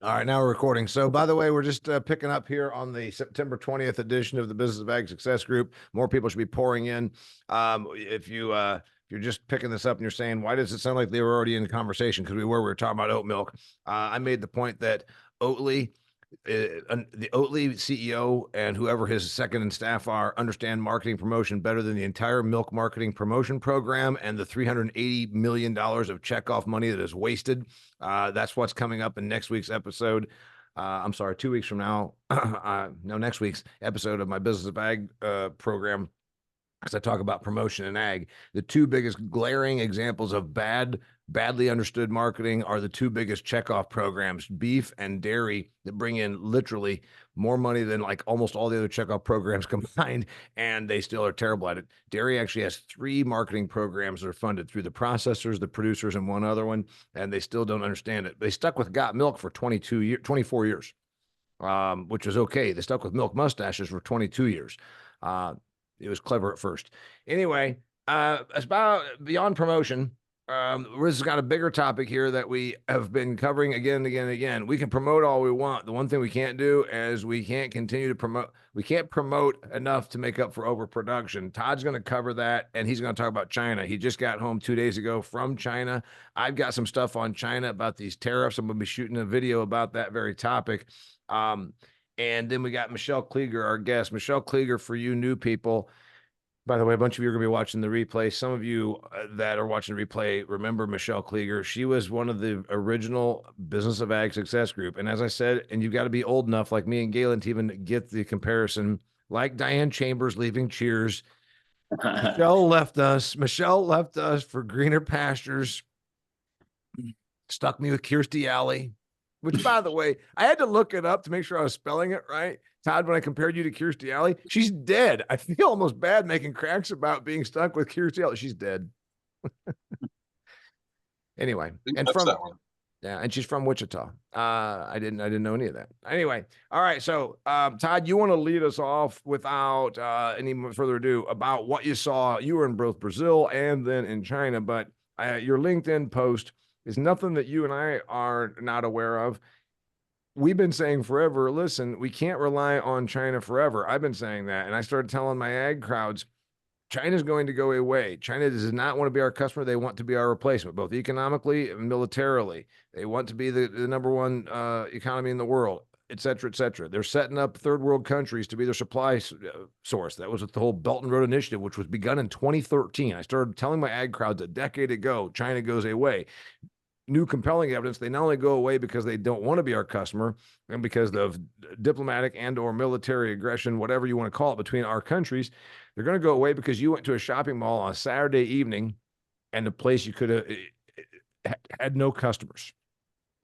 All right, now we're recording. So, by the way, we're just picking up here on the September 20th edition of the Business of Ag Success Group. More people should be pouring in. If you're just picking this up and you're saying, why does it sound like they were already in the conversation? Because we were talking about oat milk. I made the point that Oatly, the Oatly CEO and whoever his second in staff are understand marketing promotion better than the entire milk marketing promotion program and the $380 million of checkoff money that is wasted. That's what's coming up in next week's episode. I'm sorry, 2 weeks from now. No, next week's episode of my Business of Ag program. Because I talk about promotion and ag. The two biggest glaring examples of badly understood marketing are the two biggest checkoff programs, beef and dairy, that bring in literally more money than like almost all the other checkoff programs combined, and they still are terrible at it. Dairy actually has 3 marketing programs that are funded through the processors, the producers, and one other one, and they still don't understand it. They stuck with Got Milk for 24 years, which was okay. They stuck with Milk Mustaches for 22 years. It was clever at first. Anyway, it's about beyond promotion. Riz has got a bigger topic here that we have been covering again and again and again. We can promote all we want. The one thing we can't do is we can't continue to promote. We can't promote enough to make up for overproduction. Todd's going to cover that, and he's going to talk about China. He just got home 2 days ago from China. I've got some stuff on China about these tariffs. I'm going to be shooting a video about that very topic. And then we got Michelle Klieger, our guest. Michelle Klieger, for you new people, by the way, a bunch of you are going to be watching the replay. Some of you that are watching the replay remember Michelle Klieger. She was one of the original Business of Ag Success Group. And as I said, and you've got to be old enough like me and Galen to even get the comparison, like Diane Chambers leaving Cheers. Michelle left us. Michelle left us for greener pastures. Stuck me with Kirstie Alley. Which, by the way, I had to look it up to make sure I was spelling it right. Todd, when I compared you to Kirstie Alley, she's dead. I feel almost bad making cracks about being stuck with Kirstie Alley. She's dead. Anyway, and from that one. Yeah, and she's from Wichita. I didn't know any of that. Anyway, all right. So, Todd, you want to lead us off without any further ado about what you saw. You were in both Brazil and then in China, but your LinkedIn post is nothing that you and I are not aware of. We've been saying forever, listen, we can't rely on China forever. I've been saying that. And I started telling my ag crowds, China's going to go away. China does not want to be our customer. They want to be our replacement, both economically and militarily. They want to be the number one economy in the world, et cetera, et cetera. They're setting up third world countries to be their supply source. That was the whole Belt and Road Initiative, which was begun in 2013. I started telling my ag crowds a decade ago, China goes away. New compelling evidence, they not only go away because they don't want to be our customer and because of diplomatic and or military aggression, whatever you want to call it, between our countries, they're going to go away because you went to a shopping mall on a Saturday evening and the place you could have had no customers.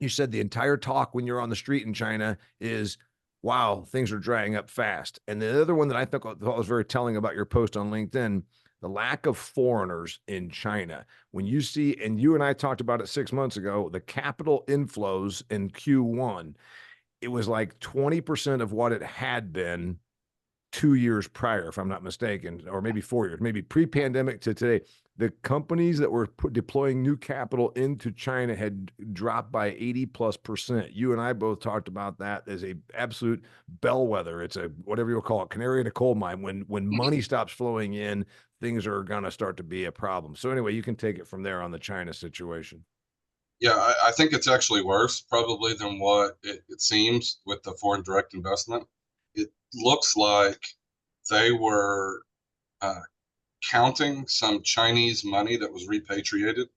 You said the entire talk when you're on the street in China is, wow, things are drying up fast. And the other one that I thought was very telling about your post on LinkedIn, the lack of foreigners in China. When you see, and you and I talked about it 6 months ago, the capital inflows in Q1, it was like 20% of what it had been 2 years prior, if I'm not mistaken, or maybe 4 years, maybe pre-pandemic to today. The companies that were deploying new capital into China had dropped by 80+%. You and I both talked about that as a absolute bellwether. It's a, whatever you'll call it, canary in a coal mine. When money stops flowing in, things are going to start to be a problem. So anyway, you can take it from there on the China situation. Yeah, I think it's actually worse probably than what it seems with the foreign direct investment. It looks like they were counting some Chinese money that was repatriated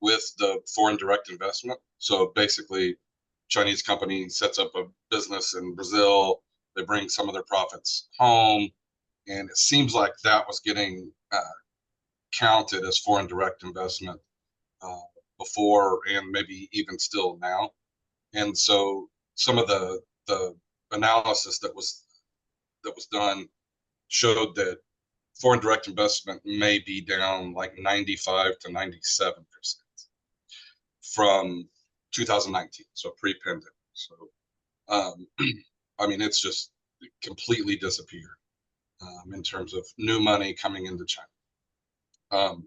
with the foreign direct investment. So basically, Chinese company sets up a business in Brazil, they bring some of their profits home, and it seems like that was getting counted as foreign direct investment before, and maybe even still now. And so some of the analysis that was done showed that foreign direct investment may be down like 95 to 97% from 2019, so pre-pandemic. So, I mean, it's just completely disappeared in terms of new money coming into China.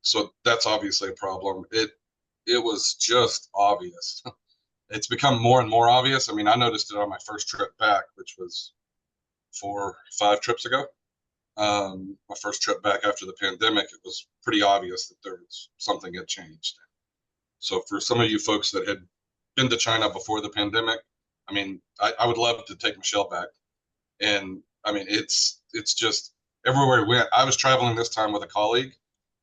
So that's obviously a problem. It was just obvious it's become more and more obvious. I mean, I noticed it on my first trip back, which was 4 or 5 trips ago. My first trip back after the pandemic, it was pretty obvious that there was something had changed. So for some of you folks that had been to China before the pandemic, I mean, I would love to take Michelle back. And I mean, it's just everywhere we went. I was traveling this time with a colleague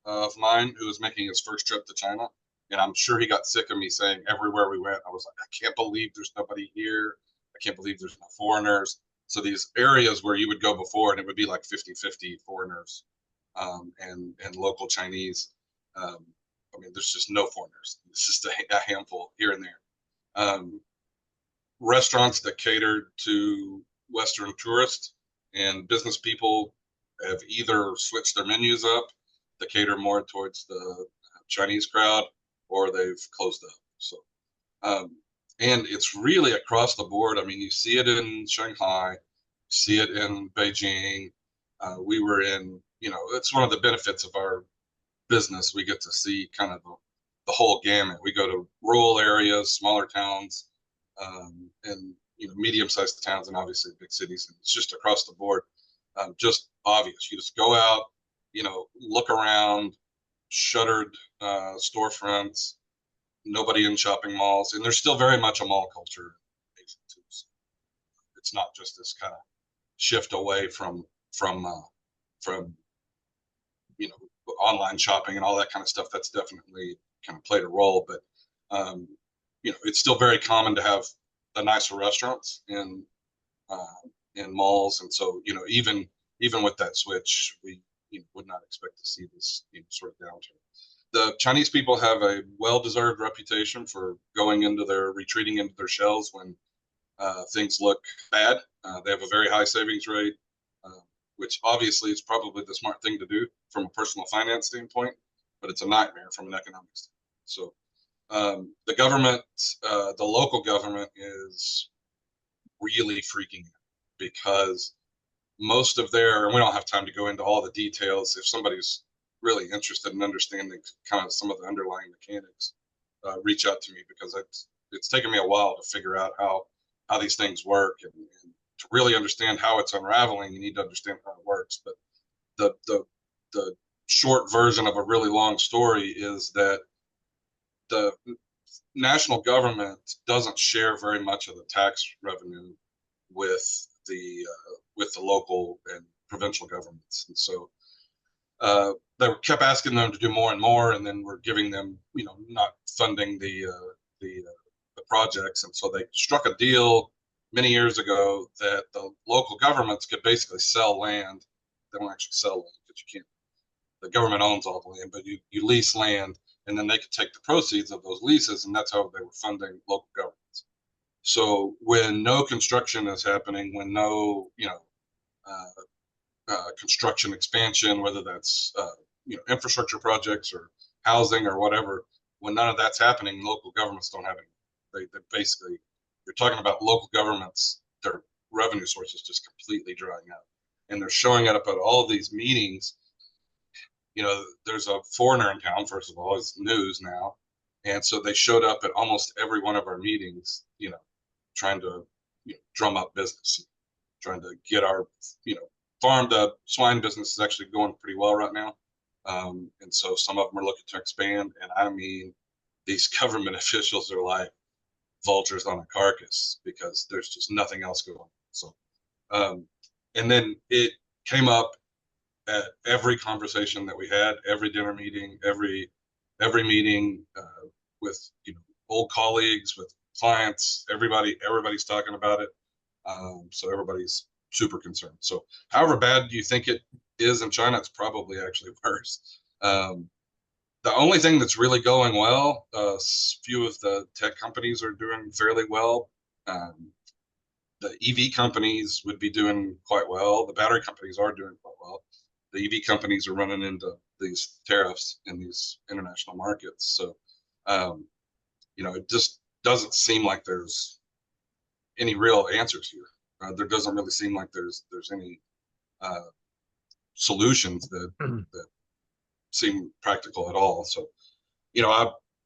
of mine who was making his first trip to China. And I'm sure he got sick of me saying everywhere we went, I was like, I can't believe there's nobody here. I can't believe there's no foreigners. So these areas where you would go before and it would be like 50-50 foreigners and local Chinese. I mean, there's just no foreigners. It's just a handful here and there. Restaurants that cater to Western tourists and business people have either switched their menus up to cater more towards the Chinese crowd, or they've closed up. So, and it's really across the board. I mean, you see it in Shanghai, see it in Beijing. We were in, you know, it's one of the benefits of our business. We get to see kind of the whole gamut. We go to rural areas, smaller towns, and you know, medium-sized towns, and obviously big cities. And it's just across the board, just obvious. You just go out, you know, look around, shuttered storefronts, nobody in shopping malls, and there's still very much a mall culture. It's not just this kind of shift away from you know, online shopping and all that kind of stuff. That's definitely kind of played a role, but you know, it's still very common to have the nicer restaurants in malls, and so you know, even with that switch, we would not expect to see this sort of downturn. The Chinese people have a well-deserved reputation for retreating into their shells when things look bad. They have a very high savings rate, which obviously is probably the smart thing to do from a personal finance standpoint, but it's a nightmare from an economic standpoint. So the government, the local government, is really freaking out because most of and we don't have time to go into all the details. If somebody's really interested in understanding kind of some of the underlying mechanics, reach out to me, because it's taken me a while to figure out how these things work, and to really understand how it's unraveling, you need to understand how it works. But the short version of a really long story is that the national government doesn't share very much of the tax revenue with the local and provincial governments, and so they kept asking them to do more and more, and then we're giving them, you know, not funding the projects, and so they struck a deal many years ago that the local governments could basically sell land. They don't actually sell land, because you can't. The government owns all the land, but you lease land, and then they could take the proceeds of those leases, and that's how they were funding local governments. So when no construction is happening, when no construction expansion, whether that's infrastructure projects or housing or whatever, when none of that's happening, local governments don't have any. They basically, you're talking about local governments, their revenue sources just completely drying out, and they're showing up at all of these meetings. You know, there's a foreigner in town, first of all, it's news now, and so they showed up at almost every one of our meetings, you know, trying to drum up business, trying to get our farm to swine business is actually going pretty well right now, and so some of them are looking to expand. And I mean, these government officials are like vultures on a carcass, because there's just nothing else going on. So and then it came up at every conversation that we had, every dinner meeting, every meeting with old colleagues, with clients, everybody's talking about it. So everybody's super concerned. So however bad you think it is in China, it's probably actually worse. The only thing that's really going well, few of the tech companies are doing fairly well. The EV companies would be doing quite well. The battery companies are doing quite well. The EV companies are running into these tariffs in these international markets. So, it just doesn't seem like there's any real answers here. There doesn't really seem like there's any solutions that seem practical at all. So,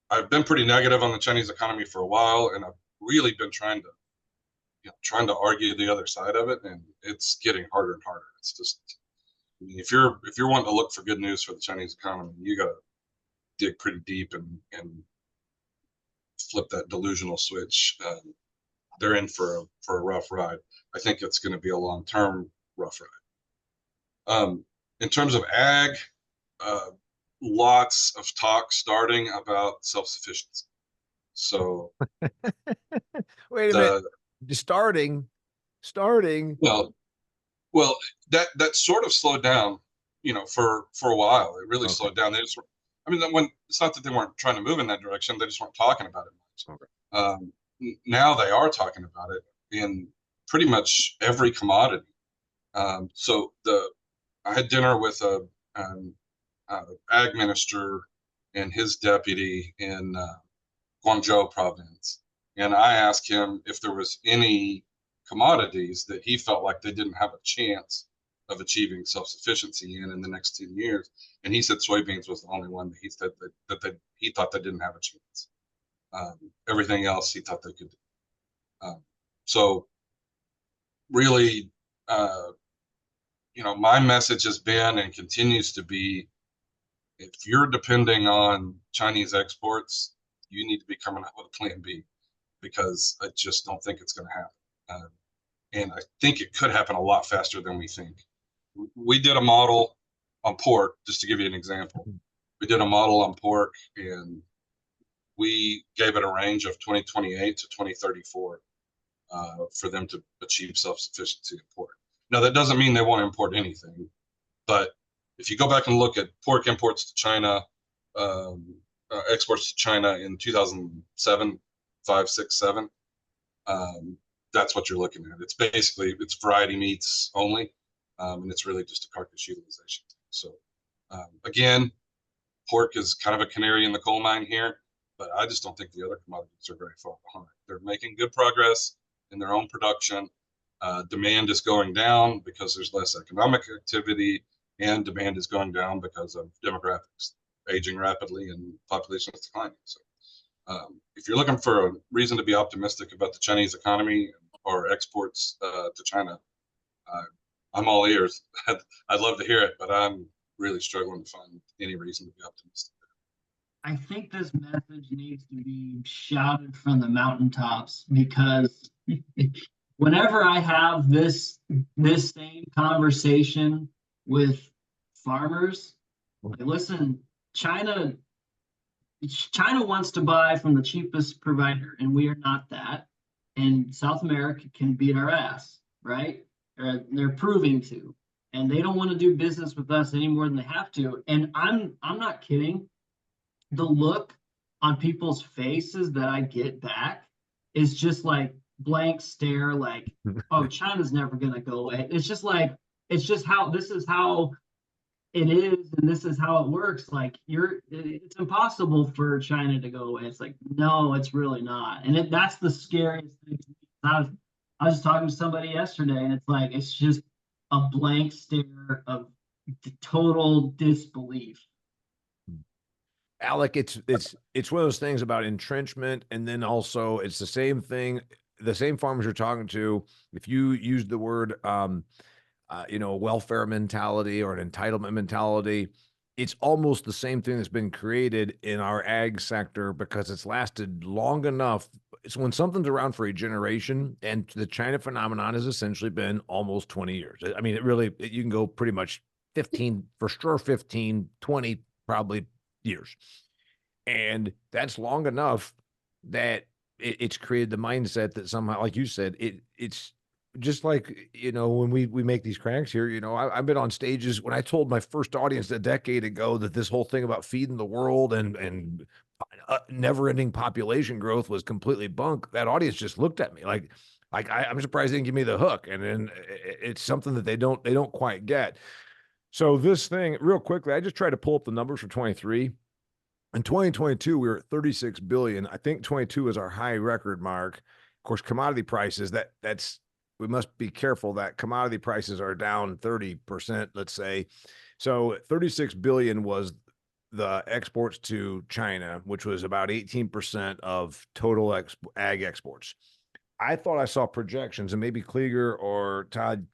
I've been pretty negative on the Chinese economy for a while, and I've really been trying to argue the other side of it, and it's getting harder and harder. It's just, I mean, if you're wanting to look for good news for the Chinese economy, you got to dig pretty deep and flip that delusional switch. They're in for a rough ride. I think it's going to be a long-term rough ride. In terms of ag, lots of talk starting about self-sufficiency. So Wait a minute. the Starting. well, well, that sort of slowed down, for a while. It really Okay. slowed down. They just, I mean, when it's not that they weren't trying to move in that direction, they just weren't talking about it much. Okay. Now they are talking about it in pretty much every commodity. So I had dinner with a ag minister and his deputy in Guangzhou province, and I asked him if there was any commodities that he felt like they didn't have a chance of achieving self-sufficiency in the next 10 years, and he said soybeans was the only one that he said he thought they didn't have a chance. Everything else he thought they could do. So really, my message has been and continues to be, if you're depending on Chinese exports, you need to be coming up with a plan B, because I just don't think it's going to happen. And I think it could happen a lot faster than we think. We did a model on pork, just to give you an example. We did a model on pork, and we gave it a range of 2028 to 2034 for them to achieve self-sufficiency in pork. Now, that doesn't mean they won't import anything, but if you go back and look at pork imports to China, exports to China in 2007, 5, 6, 7, that's what you're looking at. It's basically, it's variety meats only, and it's really just a carcass utilization. So again, pork is kind of a canary in the coal mine here, but I just don't think the other commodities are very far behind. They're making good progress in their own production. Demand is going down because there's less economic activity, and demand is going down because of demographics aging rapidly and population is declining. So if you're looking for a reason to be optimistic about the Chinese economy or exports to China, I'm all ears. I'd love to hear it, but I'm really struggling to find any reason to be optimistic. I think this message needs to be shouted from the mountaintops, because whenever I have this same conversation with farmers, like, listen, China wants to buy from the cheapest provider, and we are not that. And South America can beat our ass, right? They're proving to, and they don't want to do business with us any more than they have to. And I'm not kidding. The look on people's faces that I get back is just like blank stare, like, oh, China's never gonna go away. It's just how this is how it is, and this is how it works. Like, it's impossible for China to go away. It's like, no, it's really not. And that's the scariest thing to me. I was talking to somebody yesterday, and it's like, it's just a blank stare of total disbelief. Alec, it's one of those things about entrenchment, and then also it's the same thing. The same farmers you're talking to, if you use the word, welfare mentality or an entitlement mentality, it's almost the same thing that's been created in our ag sector because it's lasted long enough. It's when something's around for a generation, and the China phenomenon has essentially been almost 20 years. I mean, you can go pretty much 15, for sure, 15, 20, probably years. And that's long enough that it's created the mindset that somehow, like you said, it's just like, when we make these cranks here, I've been on stages when I told my first audience a decade ago that this whole thing about feeding the world and never-ending population growth was completely bunk. That audience just looked at me like I'm surprised they didn't give me the hook. And then it's something that they don't quite get. So this thing, real quickly, I just tried to pull up the numbers for 23. In 2022, we were at 36 billion. I think 22 is our high record mark. Of course, commodity prices, we must be careful that commodity prices are down 30%, let's say. So 36 billion was the exports to China, which was about 18% of total ag exports. I thought I saw projections, and maybe Klieger or Todd,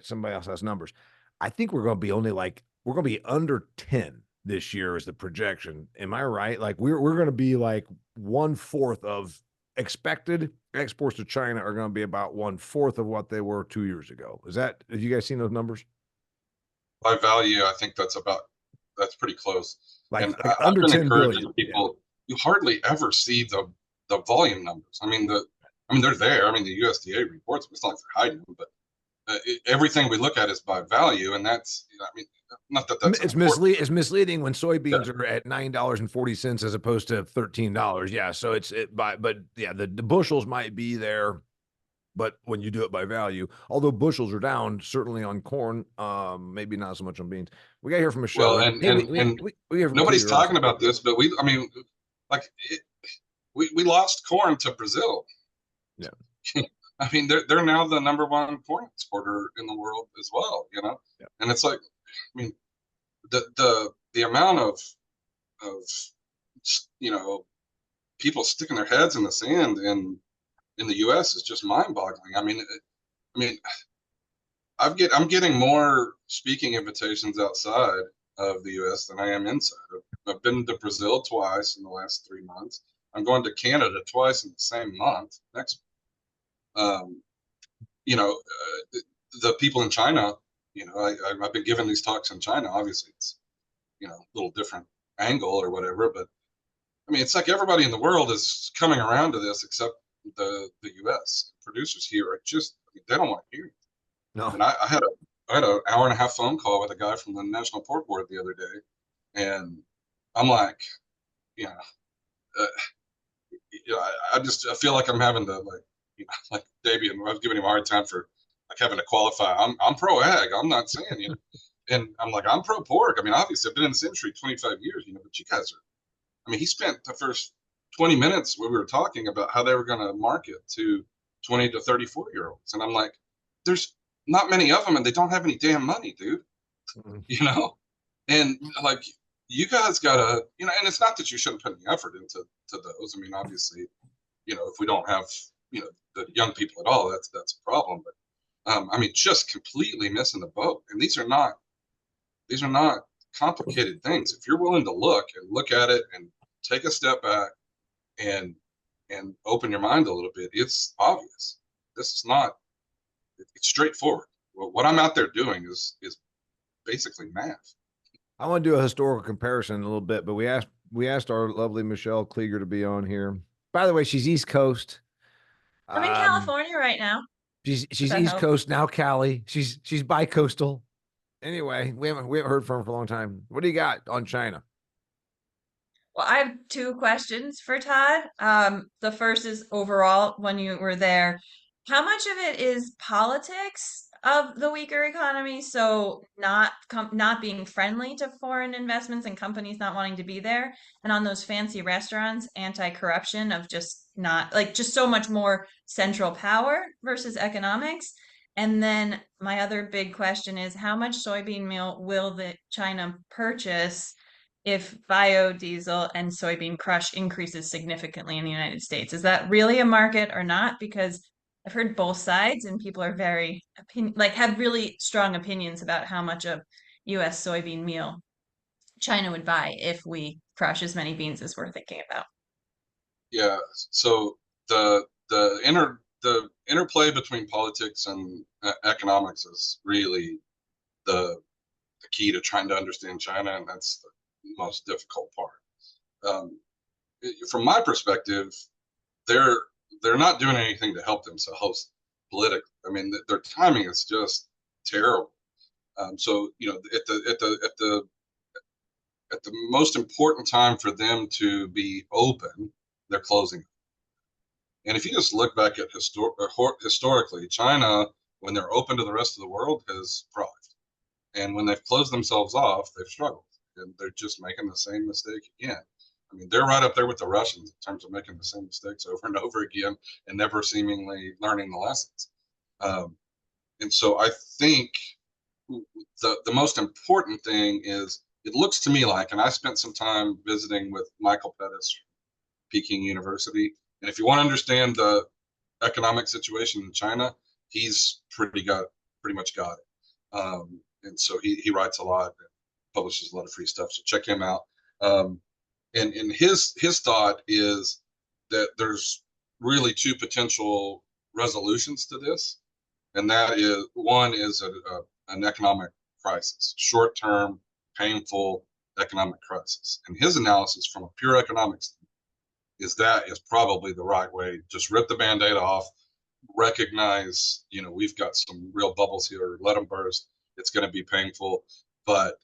somebody else has numbers. I think we're going to be we're going to be under 10 this year is the projection. Am I right? Like we're going to be like 1/4 of expected exports to China are going to be about 1/4 of what they were 2 years ago. Have you guys seen those numbers? By value, I think that's pretty close. And Like I've under been 10 encouraging billion. people, you hardly ever see the volume numbers. I mean, they're there. I mean, the USDA reports, it's not like they're hiding them, but everything we look at is by value, and that's, I mean, not that that's It's misleading when soybeans are at $9.40 as opposed to $13. Yeah, so but yeah, the bushels might be there, but when you do it by value, although bushels are down certainly on corn, maybe not so much on beans. We got to hear from Michelle. Well, and We hear from nobody's Cleaver talking also. about this, but I mean, like we lost corn to Brazil. Yeah. I mean, they're now the #1 corn exporter in the world as well, you know? Yeah. And it's like, I mean, the amount of, you know, people sticking their heads in the sand in the US is just mind boggling. I mean, I'm getting more speaking invitations outside of the US than I am inside. I've been to Brazil twice in the last 3 months. I'm going to Canada twice in the same month next. You know, the people in China, you know, I've been giving these talks in China. Obviously, it's, you know, a little different angle or whatever, but I mean, it's like everybody in the world is coming around to this except the US. Producers here are just, I mean, they don't want to hear it. No. And I had an hour and a half phone call with a guy from the National Pork Board the other day, and I'm like, you know, I feel like I'm having to, like, you know, like Damian, I was giving him a hard time for like having to qualify. I'm pro ag. I'm not saying, you know, and I'm like, I'm pro pork. I mean, obviously I've been in this industry 25 years, you know, but you guys are, I mean, he spent the first 20 minutes when we were talking about how they were going to market to 20 to 34-year-olds. And I'm like, there's not many of them and they don't have any damn money, dude. Mm-hmm. You know? And like, you guys gotta, you know, and it's not that you shouldn't put any effort into those. I mean, obviously, you know, if we don't have, you know, the young people at all, that's a problem. But I mean, just completely missing the boat. And these are not complicated things. If you're willing to look at it and take a step back and open your mind a little bit, it's obvious. This is not, it's straightforward. Well, what I'm out there doing is basically math. I want to do a historical comparison a little bit, but we asked our lovely Michelle Klieger to be on here. By the way, she's East Coast. I'm in California right now. She's East Coast now, Cali. She's bi-coastal. Anyway, we haven't heard from her for a long time. What do you got on China? Well, I have 2 questions for Todd. The first is overall, when you were there, how much of it is politics of the weaker economy? So not being friendly to foreign investments and companies not wanting to be there, and on those fancy restaurants, anti-corruption of just not like just so much more central power versus economics. And then my other big question is how much soybean meal will the China purchase if biodiesel and soybean crush increases significantly in the United States? Is that really a market or not? Because I've heard both sides and people are very have really strong opinions about how much of US soybean meal China would buy if we crush as many beans as we're thinking about. Yeah. So the interplay between politics and economics is really the key to trying to understand China, and that's the most difficult part. From my perspective, they're not doing anything to help themselves politically. I mean, their timing is just terrible. So you know, at the most important time for them to be open, they're closing. And if you just look back at historically, China, when they're open to the rest of the world, has thrived. And when they've closed themselves off, they've struggled. And they're just making the same mistake again. I mean, they're right up there with the Russians in terms of making the same mistakes over and over again and never seemingly learning the lessons. And so I think the most important thing is it looks to me like, and I spent some time visiting with Michael Pettis, Peking University, and if you want to understand the economic situation in China, he's pretty much got it. And so he writes a lot, and publishes a lot of free stuff. So check him out. And his thought is that there's really two potential resolutions to this, and that is, one is an economic crisis, short-term, painful economic crisis. And his analysis from a pure economics is that is probably the right way. Just rip the Band-Aid off, recognize, we've got some real bubbles here, let them burst. It's going to be painful, but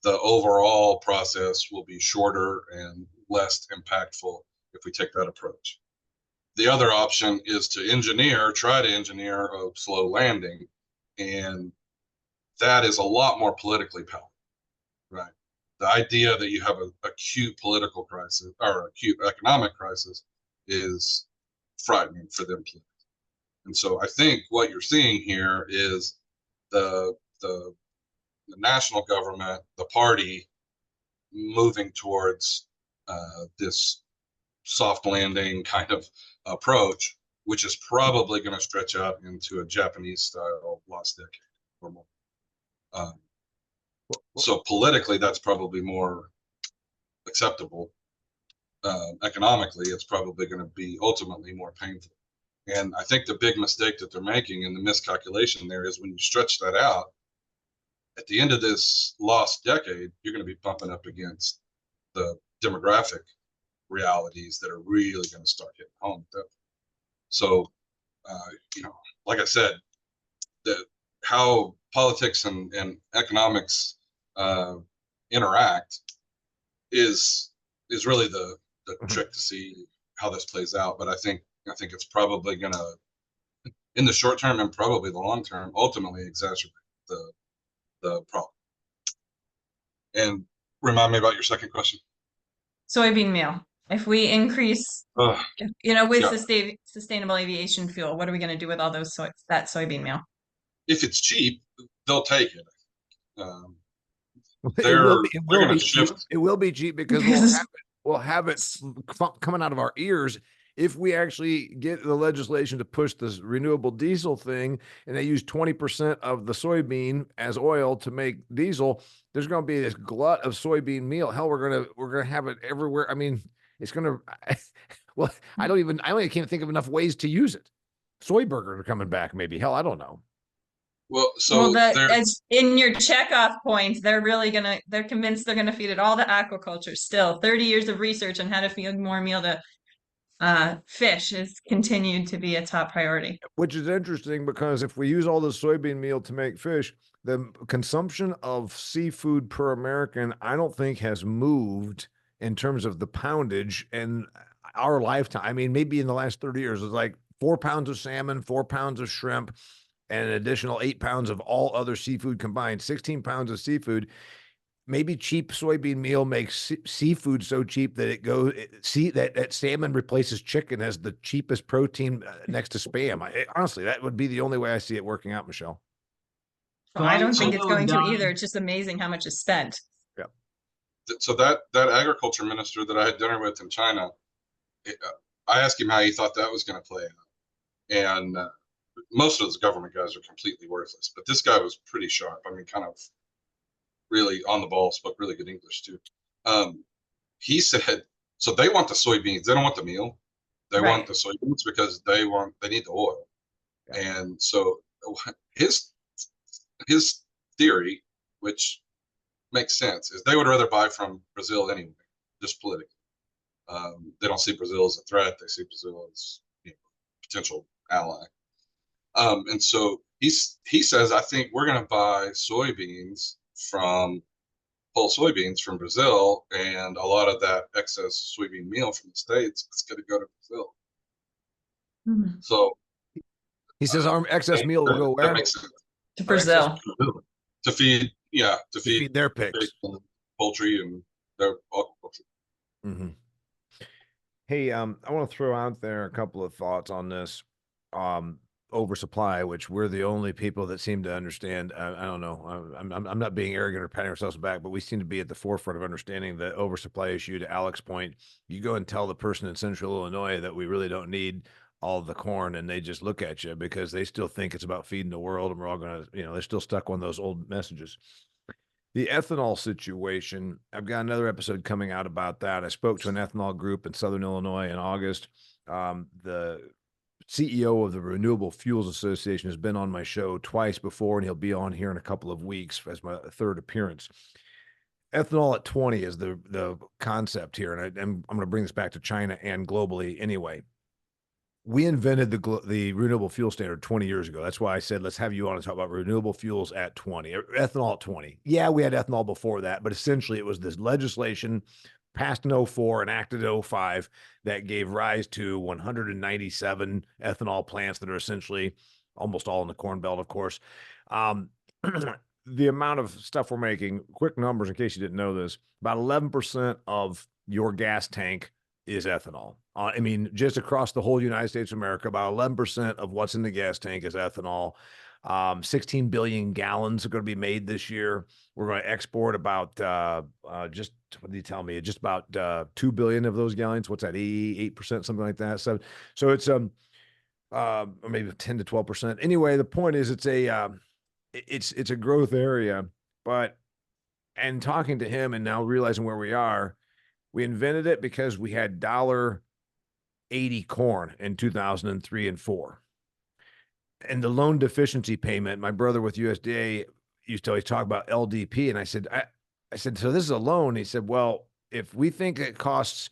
the overall process will be shorter and less impactful if we take that approach. The other option is to try to engineer a slow landing. And that is a lot more politically powerful, right? The idea that you have an acute political crisis or acute economic crisis is frightening for them politically. And so I think what you're seeing here is the national government, the party, moving towards this soft landing kind of approach, which is probably going to stretch out into a Japanese style lost decade or more. So politically, that's probably more acceptable. Economically, it's probably going to be ultimately more painful. And I think the big mistake that they're making and the miscalculation there is when you stretch that out, at the end of this lost decade, you're going to be bumping up against the demographic realities that are really going to start hitting home with that. So, like I said, how politics and economics interact is really the trick to see how this plays out. But I think it's probably going to, in the short term and probably the long term, ultimately exacerbate the problem. And remind me about your second question. Soybean meal. If we increase, with Yeah. sustainable aviation fuel, what are we going to do with all that soybean meal? If it's cheap, they'll take it. It will be cheap because we'll have it coming out of our ears. If we actually get the legislation to push this renewable diesel thing, and they use 20% of the soybean as oil to make diesel, there's going to be this glut of soybean meal. Hell, we're gonna have it everywhere. I mean, it's gonna. Well, I can't think of enough ways to use it. Soy burgers are coming back, maybe. Hell, I don't know. Well, so as in your checkoff points, they're convinced they're gonna feed it all to aquaculture. Still, 30 years of research on how to feed more meal to fish has continued to be a top priority. Which is interesting because if we use all the soybean meal to make fish, the consumption of seafood per American, I don't think has moved in terms of the poundage in our lifetime. I mean, maybe in the last 30 years, it's like 4 pounds of salmon, 4 pounds of shrimp, and an additional 8 pounds of all other seafood combined, 16 pounds of seafood. Maybe cheap soybean meal makes seafood so cheap that that salmon replaces chicken as the cheapest protein next to Spam. Honestly, that would be the only way I see it working out, Michelle. Well, I don't think it's going to either. It's just amazing how much is spent. Yeah. So that agriculture minister that I had dinner with in China, I asked him how he thought that was going to play out. And most of those government guys are completely worthless, but this guy was pretty sharp. I mean, kind of really on the ball, spoke really good English too. He said, so they want the soybeans. They don't want the meal. They want the soybeans because they need the oil. Yeah. And so his theory, which makes sense, is they would rather buy from Brazil anyway, just politically. They don't see Brazil as a threat. They see Brazil as a potential ally. And so he says, I think we're going to buy whole soybeans from Brazil, and a lot of that excess soybean meal from the States is going to go to Brazil. Mm-hmm. So he says our excess meal will go where? That makes sense. To Brazil. To feed their pigs, and poultry, and their aquaculture. Mm-hmm. Hey, I want to throw out there a couple of thoughts on this. oversupply, which we're the only people that seem to understand. I don't know. I'm not being arrogant or patting ourselves back, but we seem to be at the forefront of understanding the oversupply issue. To Alex's point, you go and tell the person in Central Illinois that we really don't need all the corn, and they just look at you because they still think it's about feeding the world, and we're all going to, they're still stuck on those old messages. The ethanol situation, I've got another episode coming out about that. I spoke to an ethanol group in Southern Illinois in August. The CEO of the Renewable Fuels Association has been on my show twice before, and he'll be on here in a couple of weeks as my third appearance. Ethanol at 20 is the concept here, and I'm going to bring this back to China and globally anyway. We invented the renewable fuel standard 20 years ago. That's why I said, let's have you on and talk about renewable fuels at 20, ethanol at 20. Yeah, we had ethanol before that, but essentially it was this legislation passed in 04 and acted in 05 that gave rise to 197 ethanol plants that are essentially almost all in the Corn Belt, of course. The amount of stuff we're making, quick numbers in case you didn't know this, about 11% of your gas tank is ethanol. I mean, just across the whole United States of America, about 11% of what's in the gas tank is ethanol. 16 billion gallons are going to be made this year. We're going to export about just, what did he tell me? Just about 2 billion of those gallons. What's that? 88%, something like that. So it's maybe 10 to 12%. Anyway, the point is it's a growth area, and talking to him and now realizing where we are, we invented it because we had $1.80 corn in 2003 and 4. And the loan deficiency payment, my brother with USDA used to always talk about LDP. And I said, so this is a loan. He said, well, if we think it costs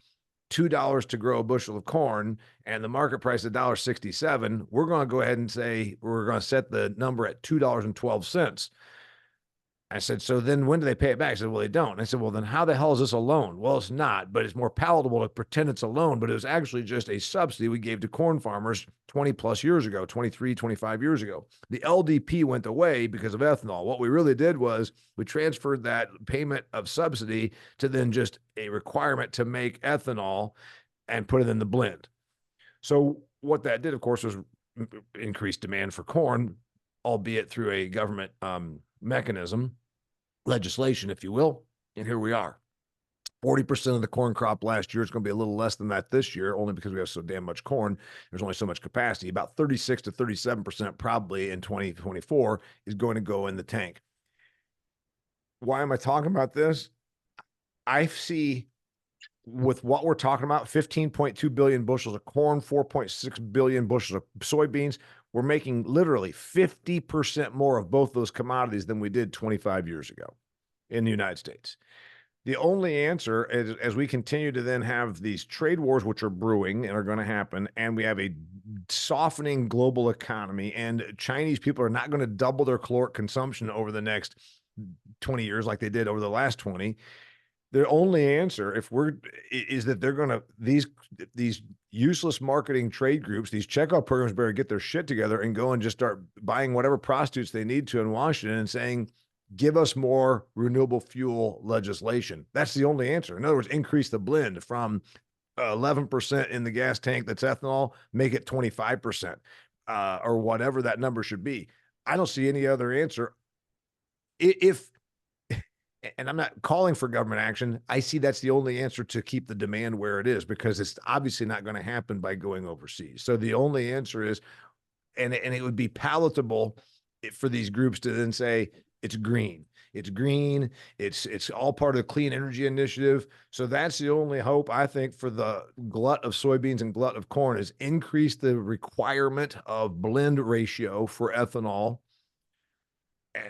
$2 to grow a bushel of corn and the market price is $1.67, we're going to go ahead and say, we're going to set the number at $2.12. I said, so then when do they pay it back? I said, well, they don't. And I said, well, then how the hell is this a loan? Well, it's not, but it's more palatable to pretend it's a loan, but it was actually just a subsidy we gave to corn farmers 20 plus years ago, 23, 25 years ago. The LDP went away because of ethanol. What we really did was we transferred that payment of subsidy to then just a requirement to make ethanol and put it in the blend. So what that did, of course, was increase demand for corn, albeit through a government mechanism, legislation, if you will. And here we are. 40% of the corn crop last year is going to be a little less than that this year, only because we have so damn much corn. There's only so much capacity. About 36 to 37% probably in 2024 is going to go in the tank. Why am I talking about this? I see with what we're talking about, 15.2 billion bushels of corn, 4.6 billion bushels of soybeans. We're making literally 50% more of both those commodities than we did 25 years ago in the United States. The only answer is, as we continue to then have these trade wars, which are brewing and are going to happen, and we have a softening global economy, and Chinese people are not going to double their caloric consumption over the next 20 years like they did over the last 20. The only answer is that they're going to, these useless marketing trade groups, these checkout programs better get their shit together and go and just start buying whatever prostitutes they need to in Washington and saying, give us more renewable fuel legislation. That's the only answer. In other words, increase the blend from 11% in the gas tank that's ethanol, make it 25%, or whatever that number should be. I don't see any other answer. And I'm not calling for government action. I see that's the only answer to keep the demand where it is, because it's obviously not going to happen by going overseas. So the only answer is, and it would be palatable for these groups to then say, it's green. It's green. It's all part of the clean energy initiative. So that's the only hope, I think, for the glut of soybeans and glut of corn, is increase the requirement of blend ratio for ethanol.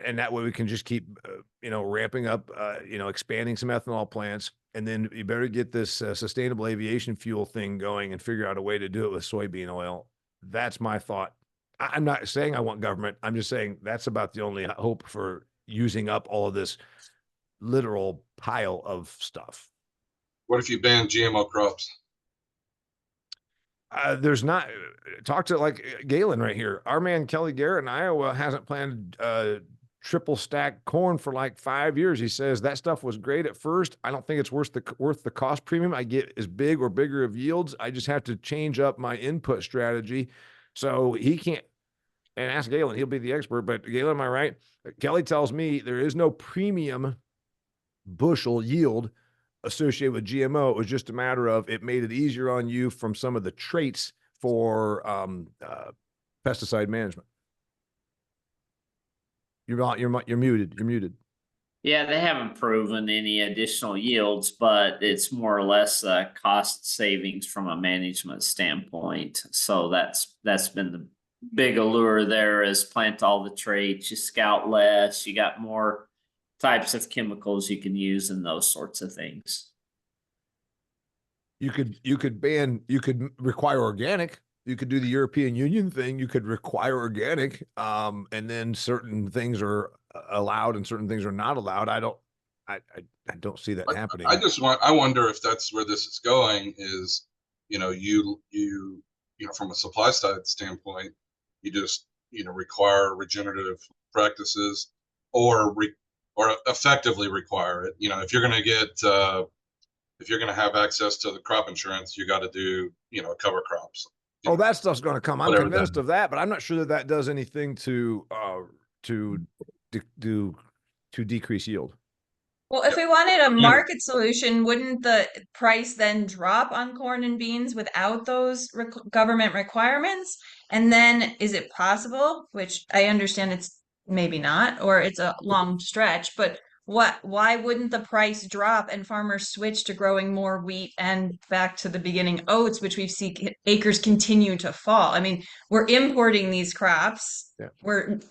And that way we can just keep, ramping up, expanding some ethanol plants. And then you better get this sustainable aviation fuel thing going and figure out a way to do it with soybean oil. That's my thought. I'm not saying I want government. I'm just saying that's about the only hope for using up all of this literal pile of stuff. What if you ban GMO crops? There's not, talk to like Galen right here. Our man Kelly Garrett in Iowa hasn't planted triple stack corn for like 5 years. He says that stuff was great at first. I don't think it's worth the cost premium. I get as big or bigger of yields. I just have to change up my input strategy. So he can't, and ask Galen, he'll be the expert. But Galen, am I right? Kelly tells me there is no premium bushel yield associated with GMO. It was just a matter of it made it easier on you from some of the traits for pesticide management. You're muted. You're muted. Yeah, they haven't proven any additional yields, but it's more or less cost savings from a management standpoint. So that's been the big allure there, is plant all the traits, you scout less, you got more types of chemicals you can use and those sorts of things. You could require organic. You could do the European Union thing. You could require organic, and then certain things are allowed and certain things are not allowed. I don't see that happening. I wonder if that's where this is going. Is you from a supply side standpoint, you just require regenerative practices, or effectively require it. If you're going to have access to the crop insurance, you got to do cover crops. That stuff's going to come. I'm convinced of that, but I'm not sure that does anything to decrease yield. Well, if we wanted a market solution, wouldn't the price then drop on corn and beans without those government requirements? And then is it possible, which I understand it's maybe not, or it's a long stretch, but why wouldn't the price drop and farmers switch to growing more wheat and back to the beginning oats, which we've seen acres continue to fall? I mean, we're importing these crops. Yeah.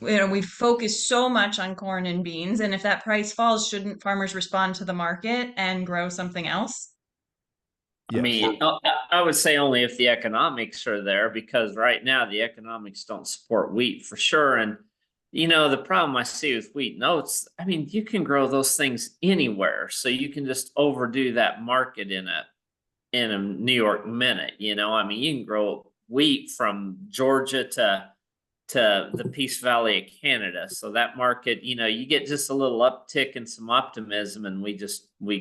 We focus so much on corn and beans, and if that price falls, shouldn't farmers respond to the market and grow something else? Yes. I mean, I would say only if the economics are there, because right now the economics don't support wheat for sure. And the problem I see with wheat and oats, I mean, you can grow those things anywhere. So you can just overdo that market in a New York minute. I mean, you can grow wheat from Georgia to the Peace Valley of Canada. So that market, you get just a little uptick and some optimism, and we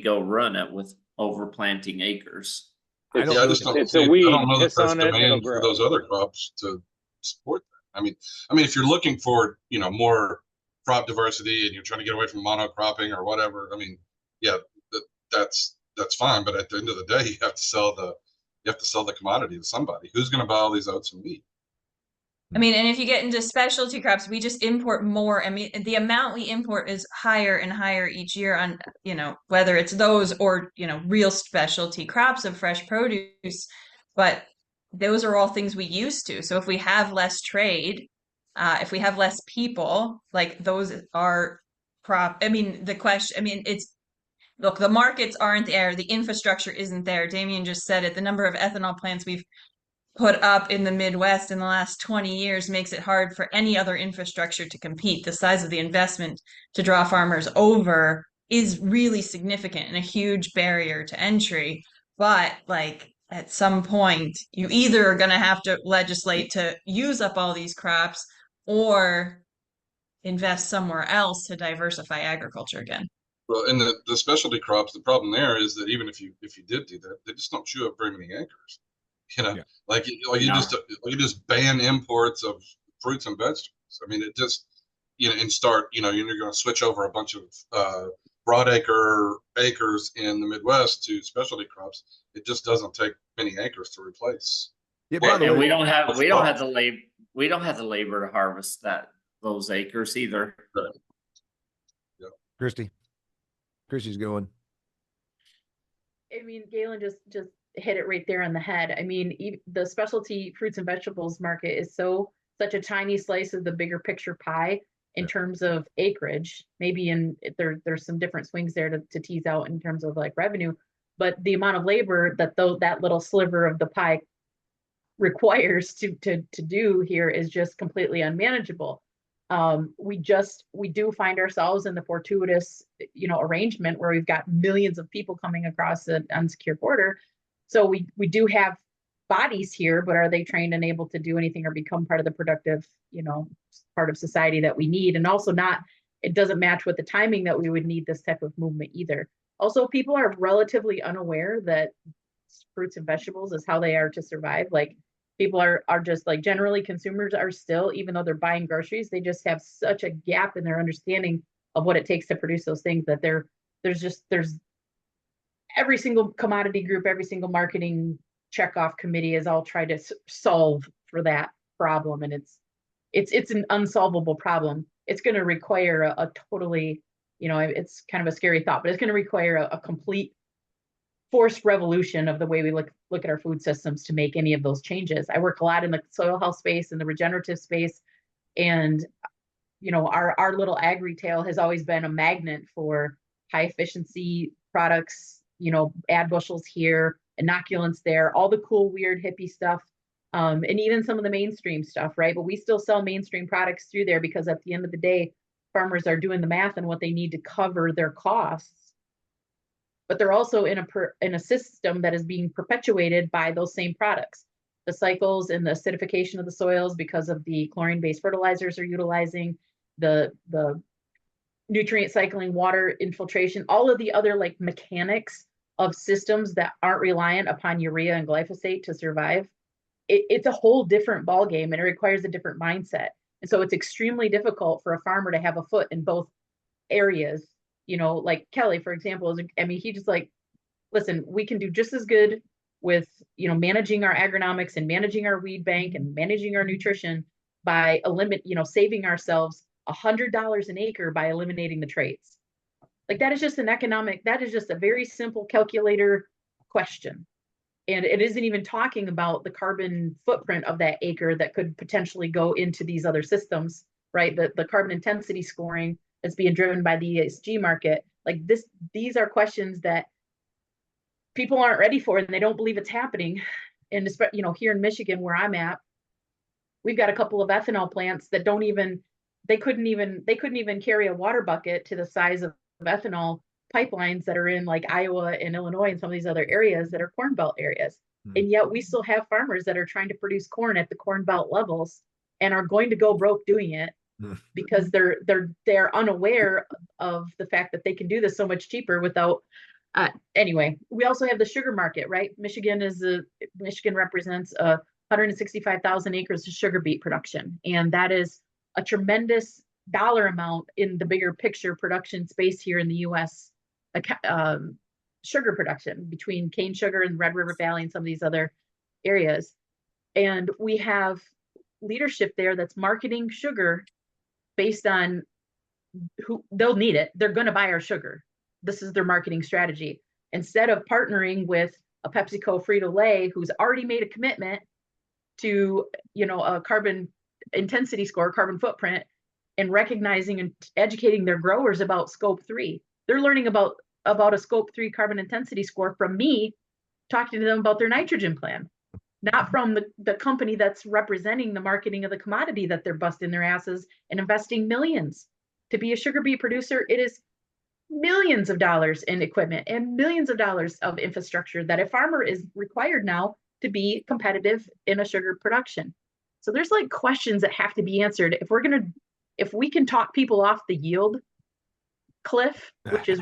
go run it with overplanting acres. I just don't know that there's demand for those other crops to support that. I mean, if you're looking for, more crop diversity and you're trying to get away from monocropping or whatever, I mean, yeah, that's fine. But at the end of the day, you have to sell the commodity to somebody. Who's going to buy all these oats and wheat? I mean, and if you get into specialty crops, we just import more. I mean, the amount we import is higher and higher each year on, whether it's those or, real specialty crops of fresh produce. But those are all things we used to. So if we have less trade, if we have less people, like those are look, the markets aren't there. The infrastructure isn't there. Damian just said it. The number of ethanol plants we've put up in the Midwest in the last 20 years makes it hard for any other infrastructure to compete. The size of the investment to draw farmers over is really significant and a huge barrier to entry. But at some point, you either are going to have to legislate to use up all these crops or invest somewhere else to diversify agriculture again. Well, and the specialty crops, the problem there is that even if you did do that, they just don't chew up very many acres. You just ban imports of fruits and vegetables. I mean, it just and start you're going to switch over a bunch of broadacre acres in the Midwest to specialty crops. It just doesn't take many acres to replace. Yeah, by the way, we don't have the labor to harvest those acres either. Right. Yeah, Christy's going. I mean, Galen just hit it right there on the head. I mean, the specialty fruits and vegetables market is such a tiny slice of the bigger picture pie in terms of acreage. Maybe there's some different swings there to tease out in terms of revenue, but the amount of labor that little sliver of the pie requires to do here is just completely unmanageable. We do find ourselves in the fortuitous, arrangement where we've got millions of people coming across an unsecure border. So we do have bodies here, but are they trained and able to do anything or become part of the productive, part of society that we need? And also it doesn't match with the timing that we would need this type of movement either. Also, people are relatively unaware that fruits and vegetables is how they are to survive. People are just like, generally consumers are still, even though they're buying groceries, they just have such a gap in their understanding of what it takes to produce those things, that there's every single commodity group, every single marketing checkoff committee has all tried to solve for that problem. And it's an unsolvable problem. It's going to require a totally, it's kind of a scary thought, but it's going to require a complete forced revolution of the way we look at our food systems to make any of those changes. I work a lot in the soil health space and the regenerative space, and our little ag retail has always been a magnet for high efficiency products, ad bushels here, inoculants there, all the cool, weird, hippie stuff, and even some of the mainstream stuff, right? But we still sell mainstream products through there because at the end of the day, farmers are doing the math and what they need to cover their costs. But they're also in a system that is being perpetuated by those same products. The cycles and the acidification of the soils because of the chlorine-based fertilizers are utilizing, the nutrient cycling, water infiltration, all of the other like mechanics of systems that aren't reliant upon urea and glyphosate to survive. It's a whole different ballgame, and it requires a different mindset. And so it's extremely difficult for a farmer to have a foot in both areas. Like Kelly, for example, he just like, listen, we can do just as good with, managing our agronomics and managing our weed bank and managing our nutrition by saving ourselves $100 an acre by eliminating the traits. Like that is just a very simple calculator question. And it isn't even talking about the carbon footprint of that acre that could potentially go into these other systems, right? The carbon intensity scoring that's being driven by the ESG market. Like these are questions that people aren't ready for, and they don't believe it's happening. And here in Michigan, where I'm at, we've got a couple of ethanol plants that they couldn't even carry a water bucket to the size of ethanol pipelines that are in like Iowa and Illinois and some of these other areas that are corn belt areas. And yet we still have farmers that are trying to produce corn at the corn belt levels and are going to go broke doing it because they're unaware of the fact that they can do this so much cheaper without. Anyway, we also have the sugar market, right? Michigan represents 165,000 acres of sugar beet production, and that is a tremendous dollar amount in the bigger picture production space here in the U.S. Sugar production between cane sugar and Red River Valley and some of these other areas. And we have leadership there that's marketing sugar based on who they'll need it. They're going to buy our sugar. This is their marketing strategy. Instead of partnering with a PepsiCo, Frito-Lay, who's already made a commitment to, a carbon intensity score, carbon footprint, and recognizing and educating their growers about scope 3. They're learning about a scope 3 carbon intensity score from me talking to them about their nitrogen plan, not from the company that's representing the marketing of the commodity that they're busting their asses and investing millions to be a sugar beet producer. It is millions of dollars in equipment and millions of dollars of infrastructure that a farmer is required now to be competitive in a sugar production. So there's like questions that have to be answered. If we can talk people off the yield cliff, which is,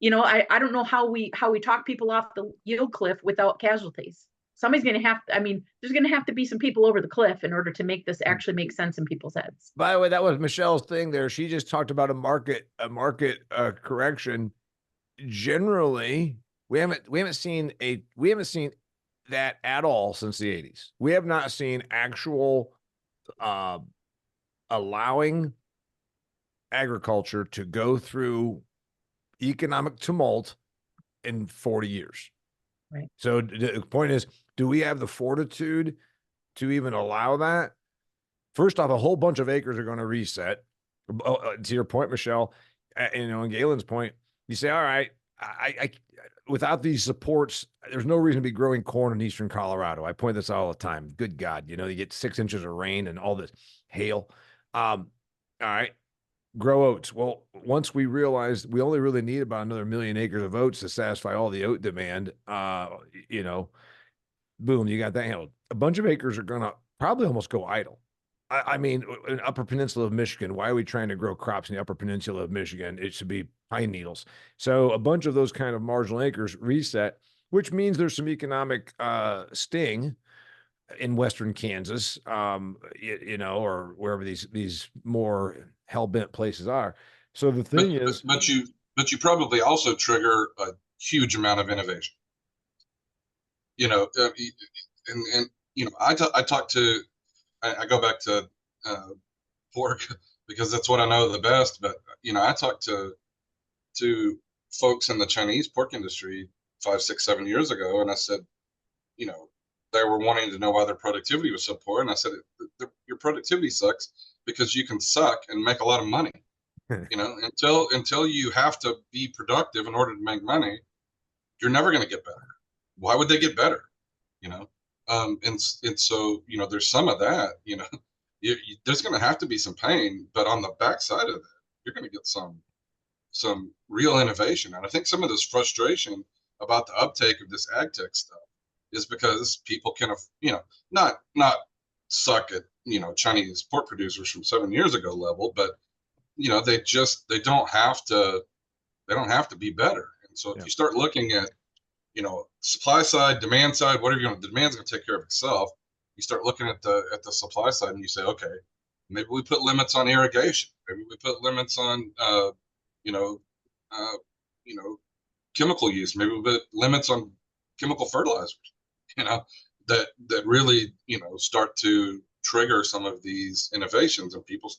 I don't know how we talk people off the yield cliff without casualties. Somebody's going to there's going to have to be some people over the cliff in order to make this actually make sense in people's heads. By the way, that was Michelle's thing there. She just talked about a market correction. Generally, we haven't seen that at all since the 80s. We have not seen actual allowing agriculture to go through economic tumult in 40 years. Right. So the point is, do we have the fortitude to even allow that? First off, a whole bunch of acres are going to reset. To your point, Michelle, and Galen's point, you say, all right, I without these supports, there's no reason to be growing corn in eastern Colorado. I point this out all the time. Good God, you get 6 inches of rain and all this hail. All right, grow oats. Well, once we realized we only really need about another 1 million acres of oats to satisfy all the oat demand, boom, you got that handled. A bunch of acres are going to probably almost go idle. I mean, in Upper Peninsula of Michigan, why are we trying to grow crops in the Upper Peninsula of Michigan? It should be pine needles. So a bunch of those kind of marginal acres reset, which means there's some economic sting in Western Kansas, you know, or wherever these more hell-bent places are. So the thing is, but you probably also trigger a huge amount of innovation. You know, and you know, I talk to, I go back to pork because that's what I know the best. But you know, I talked to folks in the Chinese pork industry 5, 6, 7 years ago, and I said, you know, they were wanting to know why their productivity was so poor, and I said, your productivity sucks because you can suck and make a lot of money. You know, until you have to be productive in order to make money, you're never going to get better. Why would they get better? You know, and so, you know, there's some of that. You know, there's going to have to be some pain, but on the backside of that, you're going to get some real innovation. And I think some of this frustration about the uptake of this ag tech stuff is because people can, you know, not suck at, you know, Chinese pork producers from 7 years ago level, but you know, they don't have to be better. And so if you start looking at, you know, supply side, demand side, whatever you want, the demand's going to take care of itself. You start looking at the supply side and you say, okay, maybe we put limits on irrigation. Maybe we put limits on, you know, chemical use. Maybe we put limits on chemical fertilizers, you know, that really, you know, start to trigger some of these innovations, and people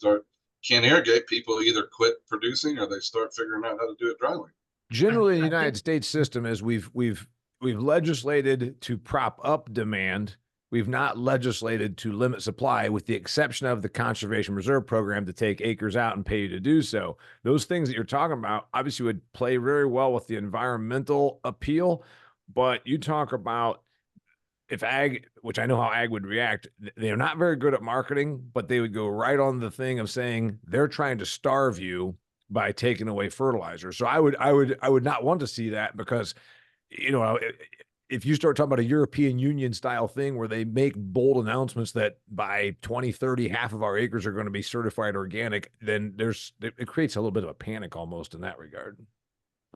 can't irrigate, people either quit producing or they start figuring out how to do it dryly. Generally, the United States system is we've legislated to prop up demand. We've not legislated to limit supply, with the exception of the Conservation Reserve Program to take acres out and pay you to do so. Those things that you're talking about obviously would play very well with the environmental appeal, but you talk about if ag, which I know how ag would react, they're not very good at marketing, but they would go right on the thing of saying they're trying to starve you by taking away fertilizer. So I would not want to see that, because, you know, if you start talking about a European Union style thing where they make bold announcements that by 2030, half of our acres are going to be certified organic, then it creates a little bit of a panic almost in that regard.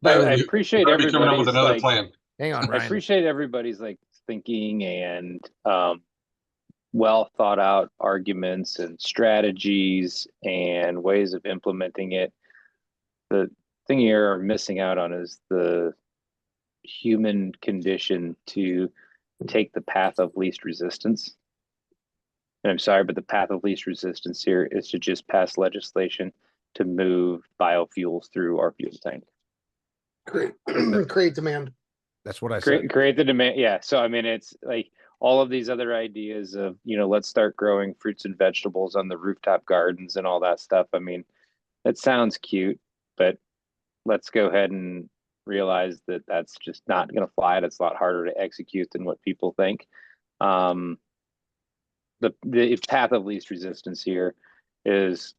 But I appreciate everybody's coming up with everybody's another plan. Hang on, Ryan. I appreciate everybody's like thinking and well thought out arguments and strategies and ways of implementing it. The thing you're missing out on is the human condition to take the path of least resistance. And I'm sorry, but the path of least resistance here is to just pass legislation to move biofuels through our fuel tank. Create demand. That's what I said. Create the demand. Yeah. So, I mean, it's like all of these other ideas of, you know, let's start growing fruits and vegetables on the rooftop gardens and all that stuff. I mean, that sounds cute, but let's go ahead and realize that that's just not going to fly. It's a lot harder to execute than what people think. The path of least resistance here is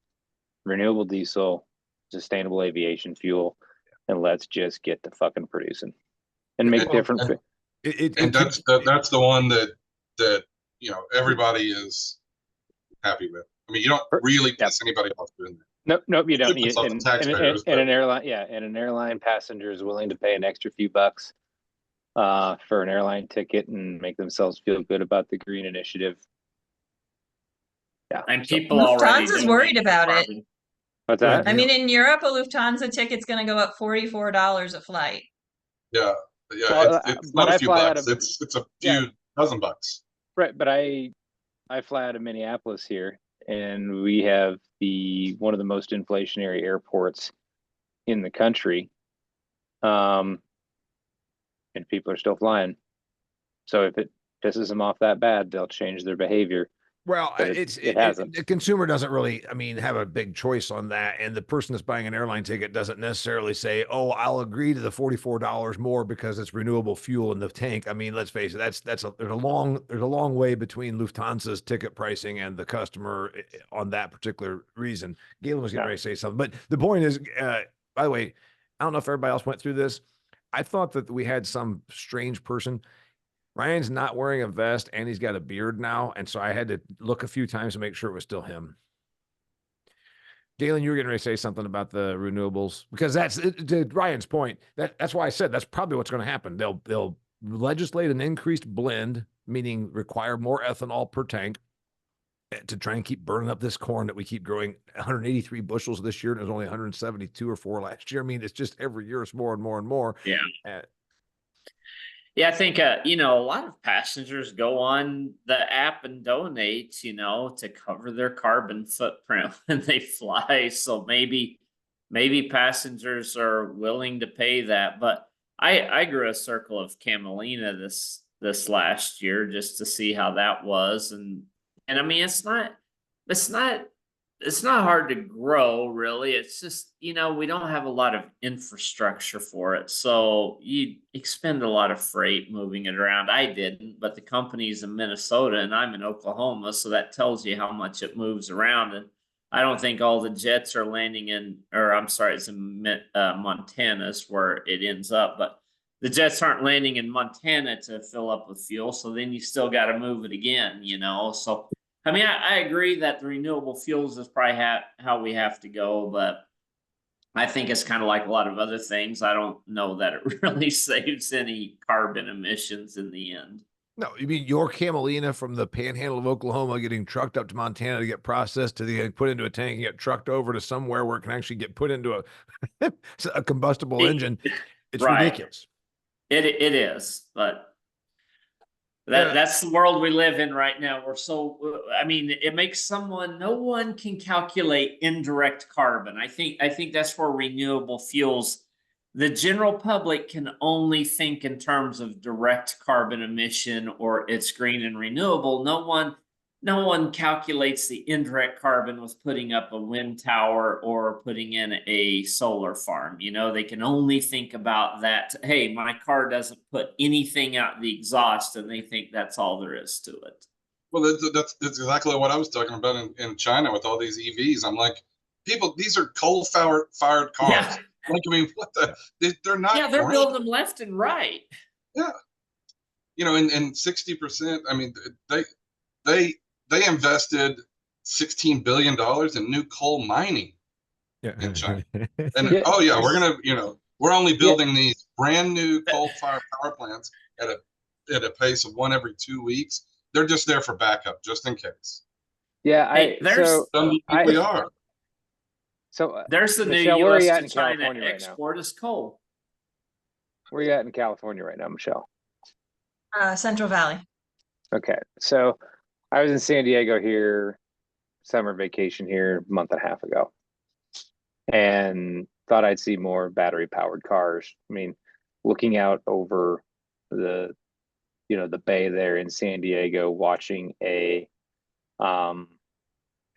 renewable diesel, sustainable aviation fuel, and let's just get to fucking producing and make different. And that's the one that you know everybody is happy with. I mean, you don't really miss anybody else doing that. Nope, you don't. And an airline, and an airline passenger is willing to pay an extra few bucks for an airline ticket and make themselves feel good about the green initiative. Yeah, and people already Lufthansa's worried about it. What's that? I mean, in Europe, a Lufthansa ticket's going to go up $44 a flight. Yeah, Well, it's but not I a few fly out bucks. of- It's a few dozen bucks. Right, but I fly out of Minneapolis here, and we have one of the most inflationary airports in the country, and people are still flying. So if it pisses them off that bad, they'll change their behavior. Well, But it hasn't. the consumer doesn't really, I mean, have a big choice on that. And the person that's buying an airline ticket doesn't necessarily say, oh, I'll agree to the $44 more because it's renewable fuel in the tank. I mean, let's face it, there's a long way between Lufthansa's ticket pricing and the customer on that particular reason. Galen was getting ready to say something, but the point is, by the way, I don't know if everybody else went through this. I thought that we had some strange person. Ryan's not wearing a vest and he's got a beard now. And so I had to look a few times to make sure it was still him. Galen, you were getting ready to say something about the renewables, because that's to Ryan's point. That's why I said that's probably what's going to happen. They'll legislate an increased blend meaning require more ethanol per tank to try and keep burning up this corn that we keep growing 183 bushels this year. And it was only 172 or 4 last year. I mean, it's just every year it's more and more and more. Yeah. Uh, Yeah, I think, you know, a lot of passengers go on the app and donate, you know, to cover their carbon footprint when they fly. So maybe passengers are willing to pay that. But I grew a circle of camelina this last year just to see how that was. And I mean, it's not hard to grow, really. It's just, you know, we don't have a lot of infrastructure for it. So you expend a lot of freight moving it around. I didn't, but the company's in Minnesota and I'm in Oklahoma. So that tells you how much it moves around. And I don't think all the jets are landing in, or I'm sorry, it's in Montana is where it ends up. But the jets aren't landing in Montana to fill up with fuel. So then you still got to move it again, you know? So I mean, I agree that the renewable fuels is probably how we have to go, but I think it's kind of like a lot of other things. I don't know that it really saves any carbon emissions in the end. No, you mean your camelina from the panhandle of Oklahoma getting trucked up to Montana to get processed to the put into a tank and get trucked over to somewhere where it can actually get put into a combustible engine. It's right. ridiculous. It is, but that's the world we live in right now. We're so, I mean, it makes no one can calculate indirect carbon. I think that's where renewable fuels, the general public can only think in terms of direct carbon emission or it's green and renewable. No one calculates the indirect carbon with putting up a wind tower or putting in a solar farm. You know, they can only think about that. Hey, my car doesn't put anything out the exhaust, and they think that's all there is to it. Well, that's exactly what I was talking about in China with all these EVs. I'm like, people, these are coal-fired cars. Yeah. Like, I mean, they're not. Yeah, they're building them left and right. Yeah. You know, and 60%, I mean, they invested $16 billion in new coal mining in China. And Yeah. oh yeah, we're only building these brand new coal-fired power plants at a pace of 1 every 2 weeks. They're just there for backup, just in case. Yeah, We are. So there's the Michelle, new where are US you at to in China California right now? export is coal. Where are you at in California right now, Michelle? Central Valley. Okay, so I was in San Diego here, summer vacation here a month and a half ago, and thought I'd see more battery powered cars. I mean, looking out over the bay there in San Diego, watching a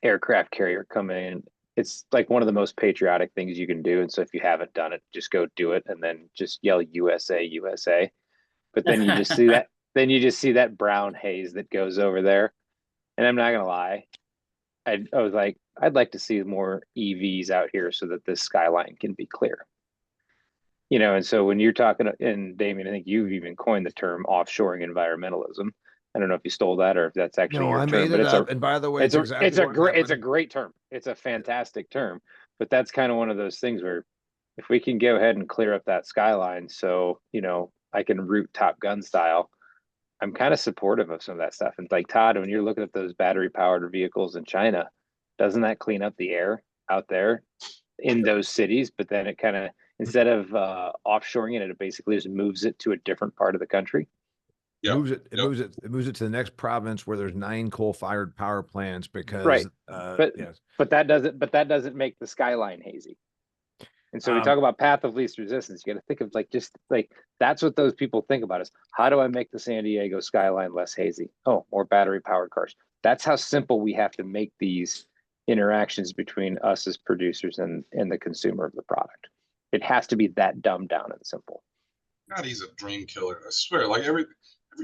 aircraft carrier come in. It's like one of the most patriotic things you can do. And so if you haven't done it, just go do it and then just yell USA, USA. But then you just see that, then you just see that brown haze that goes over there. And I'm not gonna lie, I was like, I'd like to see more EVs out here so that this skyline can be clear. You know, and so when you're talking, and Damian, I think you've even coined the term offshoring environmentalism. I don't know if you stole that or if that's actually your I term, made but it it's up. And by the way, it's a great term. It's a fantastic term, but that's kind of one of those things where if we can go ahead and clear up that skyline, so, you know, I can root Top Gun style, I'm kind of supportive of some of that stuff. And like Todd, when you're looking at those battery powered vehicles in China, doesn't that clean up the air out there in those cities? But then it kind of, instead of offshoring it basically just moves it to a different part of the country. Yep. Moves it to the next province where there's 9 coal-fired power plants because Right. yes. But that doesn't make the skyline hazy. And so we talk about path of least resistance. You got to think of just that's what those people think about is how do I make the San Diego skyline less hazy? Oh, more battery powered cars. That's how simple we have to make these interactions between us as producers and the consumer of the product. It has to be that dumbed down and simple. God, he's a dream killer. I swear. Like every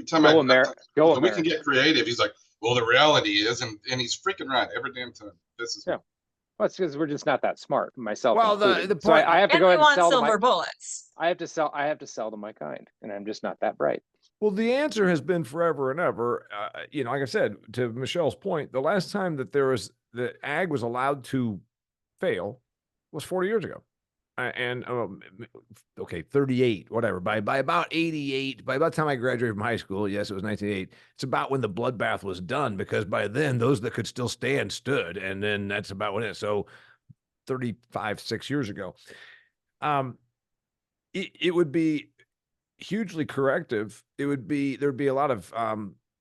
time we can get creative, he's like, well, the reality is, and he's freaking right every damn time. This is Well, it's because we're just not that smart, myself. Well, included. the point, so I have to And go we ahead and want sell silver bullets. I have to sell to my kind, and I'm just not that bright. well, the answer has been forever and ever. You know, like I said, to Michelle's point, the last time that ag was allowed to fail was 40 years ago. okay, 38, whatever. By about 88, by about the time I graduated from high school, yes, it was 1988. It's about when the bloodbath was done, because by then those that could still stand stood, and then that's about when it. So 6 years ago, it would be hugely corrective. There'd be a lot of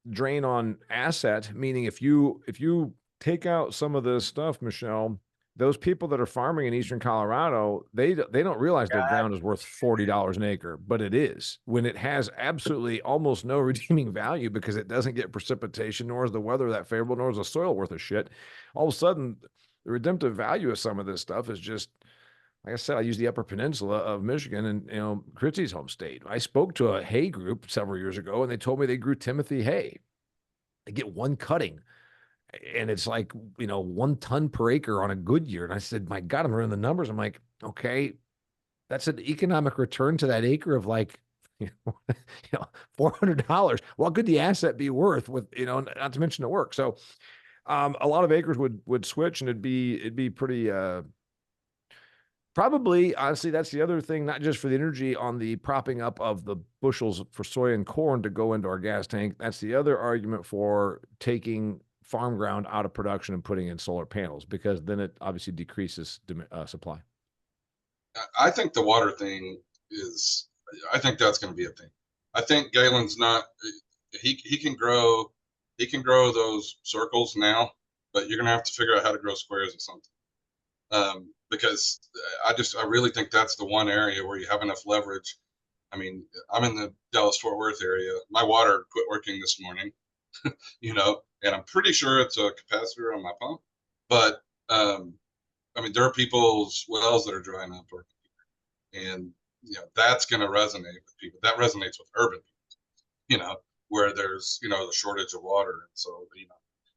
drain on asset, meaning if you take out some of this stuff, Michelle, those people that are farming in eastern Colorado, they don't realize their ground is worth $40 an acre, but it is, when it has absolutely almost no redeeming value, because it doesn't get precipitation, nor is the weather that favorable, nor is the soil worth a shit. All of a sudden, the redemptive value of some of this stuff is just, like I said, I use the Upper Peninsula of Michigan, and Christie's home state. I spoke to a hay group several years ago, and they told me they grew Timothy hay. They get one cutting, and it's like, 1 ton per acre on a good year. And I said, my God, I'm running the numbers. I'm like, okay, that's an economic return to that acre of like, $400. What could the asset be worth with, not to mention the work. So a lot of acres would switch, and it'd be pretty, probably, honestly, that's the other thing, not just for the energy on the propping up of the bushels for soy and corn to go into our gas tank. That's the other argument for taking farm ground out of production and putting in solar panels, because then it obviously decreases supply. I think the water thing I think that's going to be a thing. I think Galen's not, he can grow those circles now, but you're going to have to figure out how to grow squares or something. Because I really think that's the one area where you have enough leverage. I mean, I'm in the Dallas-Fort Worth area. My water quit working this morning, and I'm pretty sure it's a capacitor on my pump. But, I mean, there are people's wells that are drying up, and, that's going to resonate with people. That resonates with urban people, where there's, the shortage of water. And so,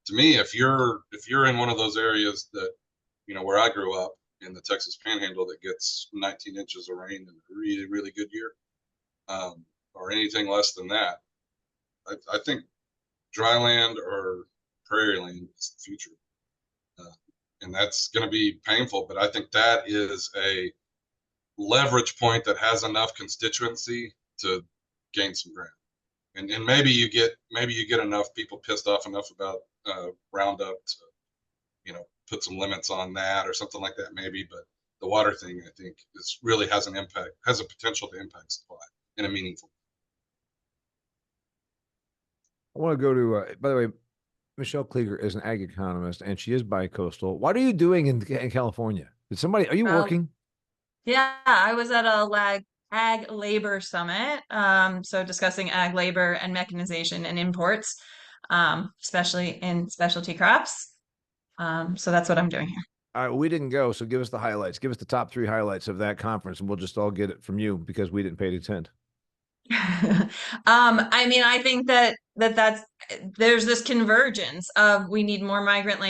to me, if you're in one of those areas that, where I grew up, in the Texas Panhandle, that gets 19 inches of rain in a really, really good year, or anything less than that, I think dry land or prairie land is the future. And that's going to be painful, but I think that is a leverage point that has enough constituency to gain some ground. And maybe you get enough people pissed off enough about Roundup to, put some limits on that or something like that, maybe. But the water thing, I think, really has a potential to impact supply in a meaningful way. I want to go to, by the way, Michelle Klieger is an ag economist, and she is bi-coastal. What are you doing in California? Are you working? Yeah, I was at a ag labor summit. So discussing ag labor and mechanization and imports, especially in specialty crops. So that's what I'm doing here. All right, we didn't go, so give us the highlights. Give us the top 3 highlights of that conference, and we'll just all get it from you, because we didn't pay to attend. I mean, I think that's there's this convergence of, we need more migrant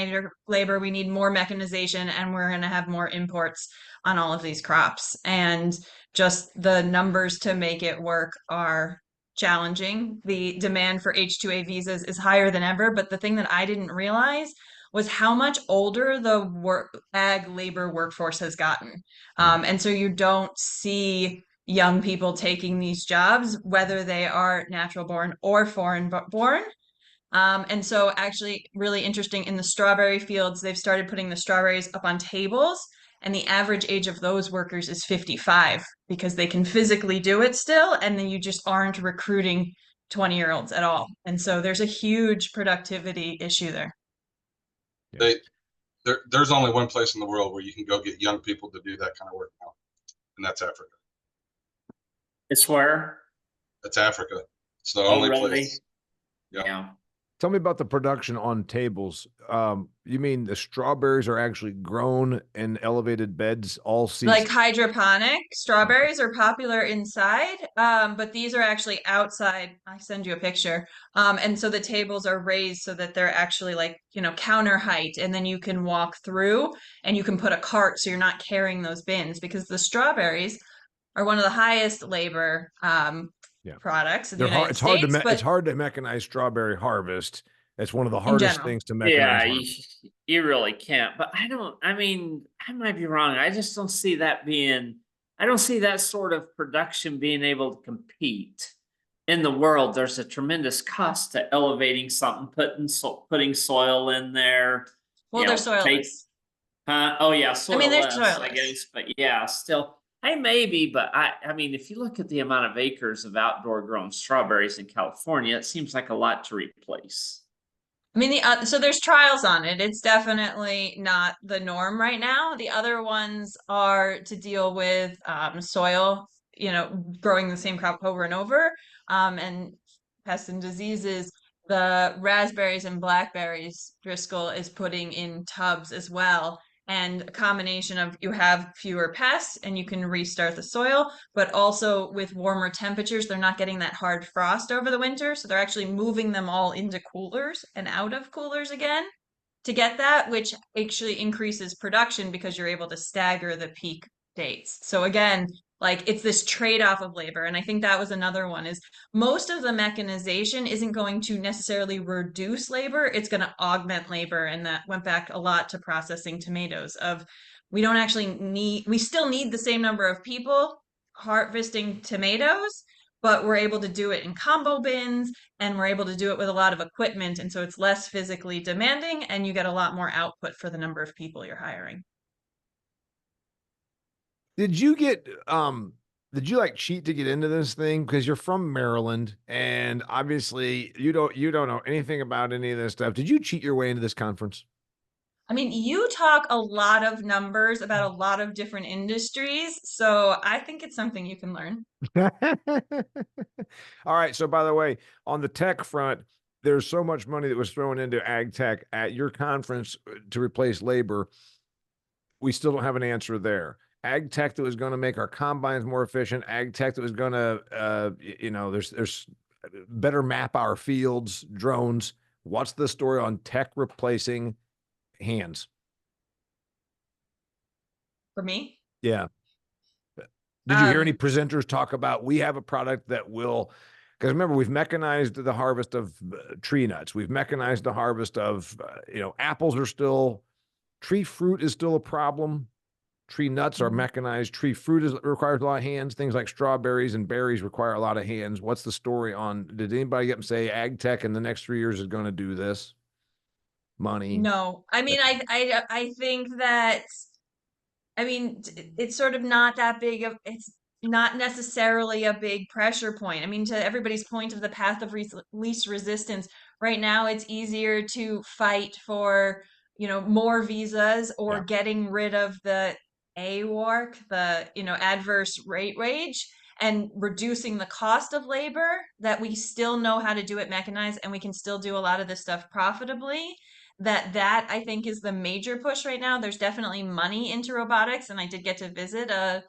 labor, we need more mechanization, and we're going to have more imports on all of these crops. And just the numbers to make it work are challenging. The demand for H-2A visas is higher than ever, but the thing that I didn't realize was how much older the ag labor workforce has gotten. And so you don't see young people taking these jobs, whether they are natural born or foreign born. And so actually really interesting, in the strawberry fields, they've started putting the strawberries up on tables, and the average age of those workers is 55, because they can physically do it still, and then you just aren't recruiting 20-year-olds at all. And so there's a huge productivity issue there. There's only one place in the world where you can go get young people to do that kind of work now, and that's Africa. It's where? It's Africa. It's the only really? place. Yeah. Tell me about the production on tables. You mean the strawberries are actually grown in elevated beds all season? Like hydroponic strawberries are popular inside, but these are actually outside. I send you a picture. And so the tables are raised so that they're actually like, counter height, and then you can walk through and you can put a cart, so you're not carrying those bins, because the strawberries are one of the highest labor products in the United States. It's hard to mechanize strawberry harvest. It's one of the hardest things to mechanize. You really can't. But I mean, I might be wrong. I just don't see that I don't see that sort of production being able to compete in the world. There's a tremendous cost to elevating something, putting soil in there. Well, they're soilless. Oh yeah, I mean, they're soilless, I soilless. guess, but yeah, still, but I mean, if you look at the amount of acres of outdoor grown strawberries in California, it seems like a lot to replace. I mean, so there's trials on it. It's definitely not the norm right now. The other ones are to deal with soil, growing the same crop over and over, and pests and diseases. The raspberries and blackberries Driscoll is putting in tubs as well. And a combination of you have fewer pests and you can restart the soil, but also with warmer temperatures, they're not getting that hard frost over the winter. So they're actually moving them all into coolers and out of coolers again to get that, which actually increases production because you're able to stagger the peak dates. So again, like it's this trade-off of labor. And I think that was another one is most of the mechanization isn't going to necessarily reduce labor. It's going to augment labor. And that went back a lot to processing tomatoes of we still need the same number of people harvesting tomatoes, but we're able to do it in combo bins and we're able to do it with a lot of equipment. And so it's less physically demanding and you get a lot more output for the number of people you're hiring. Did you like cheat to get into this thing? Because you're from Maryland and obviously you don't know anything about any of this stuff. Did you cheat your way into this conference? I mean, you talk a lot of numbers about a lot of different industries, so I think it's something you can learn. All right. So by the way, on the tech front, there's so much money that was thrown into ag tech at your conference to replace labor. We still don't have an answer there. Ag tech that was going to make our combines more efficient, ag tech that was going to, there's better map our fields, drones. What's the story on tech replacing hands? For me? Yeah. Did you hear any presenters talk about we have a product that will, because remember, we've mechanized the harvest of tree nuts. We've mechanized the harvest of, apples are still, tree fruit is still a problem. Tree nuts are mechanized. Tree fruit requires a lot of hands. Things like strawberries and berries require a lot of hands. What's the story on, did anybody get and say ag tech in the next 3 years is going to do this? Money? No, I mean, I think that, I mean, it's sort of not that big of, it's not necessarily a big pressure point. I mean, to everybody's point of the path of least resistance, right now it's easier to fight for, more visas or getting rid of the AWARC, the, adverse rate wage, and reducing the cost of labor, that we still know how to do it mechanized and we can still do a lot of this stuff profitably. That I think is the major push right now. There's definitely money into robotics, and I did get to visit a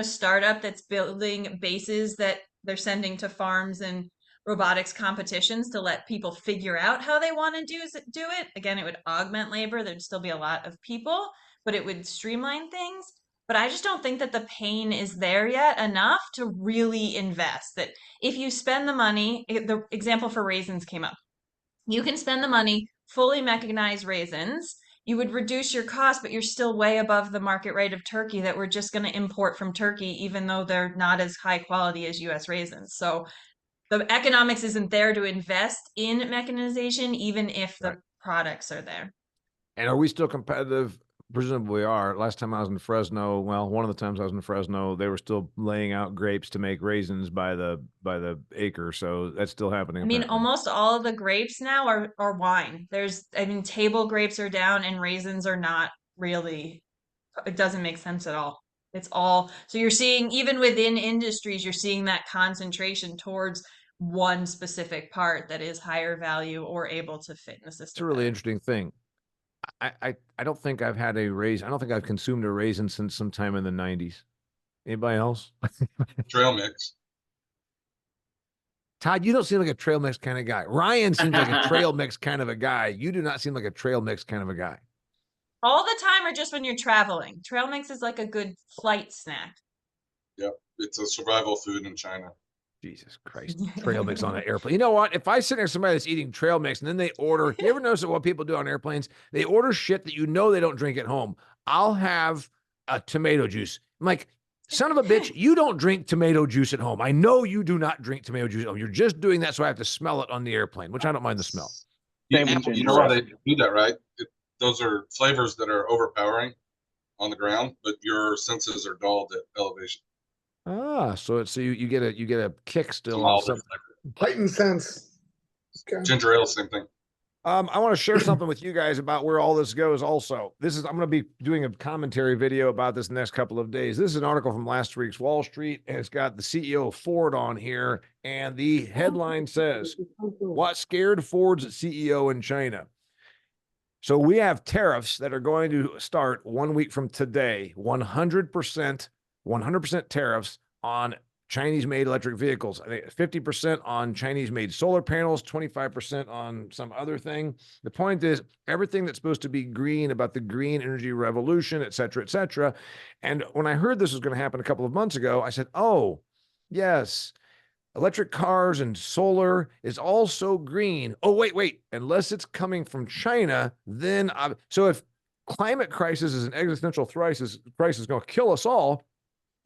startup that's building bases that they're sending to farms and robotics competitions to let people figure out how they want to do it. Again, it would augment labor. There'd still be a lot of people, but it would streamline things. But I just don't think that the pain is there yet enough to really invest. That if you spend the money, the example for raisins came up. You can spend the money, fully mechanized raisins. You would reduce your cost, but you're still way above the market rate of turkey that we're just going to import from Turkey, even though they're not as high quality as US raisins. So the economics isn't there to invest in mechanization, even if the products are there. And are we still competitive? Presumably we are. Last time I was in Fresno, well, one of the times I was in Fresno, they were still laying out grapes to make raisins by the acre. So that's still happening. I mean, almost all of the grapes now are wine. Table grapes are down and raisins are not really, it doesn't make sense at all. It's all, so you're seeing, even within industries, you're seeing that concentration towards one specific part that is higher value or able to fit in the system. It's a really interesting thing. I don't think I've had a raisin. I don't think I've consumed a raisin since sometime in the 90s. Anybody else? Trail mix. Todd, you don't seem like a trail mix kind of guy. Ryan seems like a trail mix kind of a guy. You do not seem like a trail mix kind of a guy. All the time or just when you're traveling? Trail mix is like a good flight snack. Yep. It's a survival food in China. Jesus Christ, trail mix on an airplane. You know what? If I sit next to somebody that's eating trail mix and then they order, you ever notice what people do on airplanes? They order shit that you know they don't drink at home. I'll have a tomato juice. I'm like, son of a bitch, you don't drink tomato juice at home. I know you do not drink tomato juice at home. You're just doing that so I have to smell it on the airplane, which I don't mind the smell. Same with You ginger know why ale. they do that, right? Those are flavors that are overpowering on the ground, but your senses are dulled at elevation. Ah, so you get a kick still on Milder something. flavor. Heightened sense. Okay. Ginger ale, same thing. I want to share something with you guys about where all this goes also. I'm going to be doing a commentary video about this next couple of days. This is an article from last week's Wall Street, and it's got the CEO of Ford on here, and the headline says, "What scared Ford's CEO in China?" So we have tariffs that are going to start 1 week from today, 100% tariffs on Chinese-made electric vehicles. I think 50% on Chinese-made solar panels, 25% on some other thing. The point is, everything that's supposed to be green about the green energy revolution, et cetera, et cetera. And when I heard this was going to happen a couple of months ago, I said, oh, yes, electric cars and solar is all so green. Oh, wait, unless it's coming from China, then so if climate crisis is an existential crisis going to kill us all,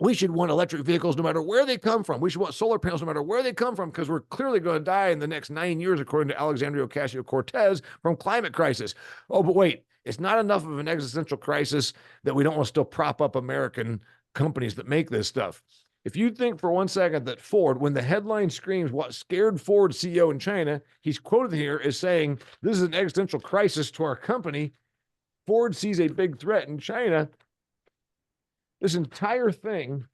we should want electric vehicles no matter where they come from. We should want solar panels no matter where they come from, because we're clearly going to die in the next 9 years, according to Alexandria Ocasio-Cortez, from climate crisis. Oh, but wait, it's not enough of an existential crisis that we don't want to still prop up American companies that make this stuff. If you think for 1 second that Ford, when the headline screams what scared Ford CEO in China, he's quoted here as saying, this is an existential crisis to our company. Ford sees a big threat in China. This entire thing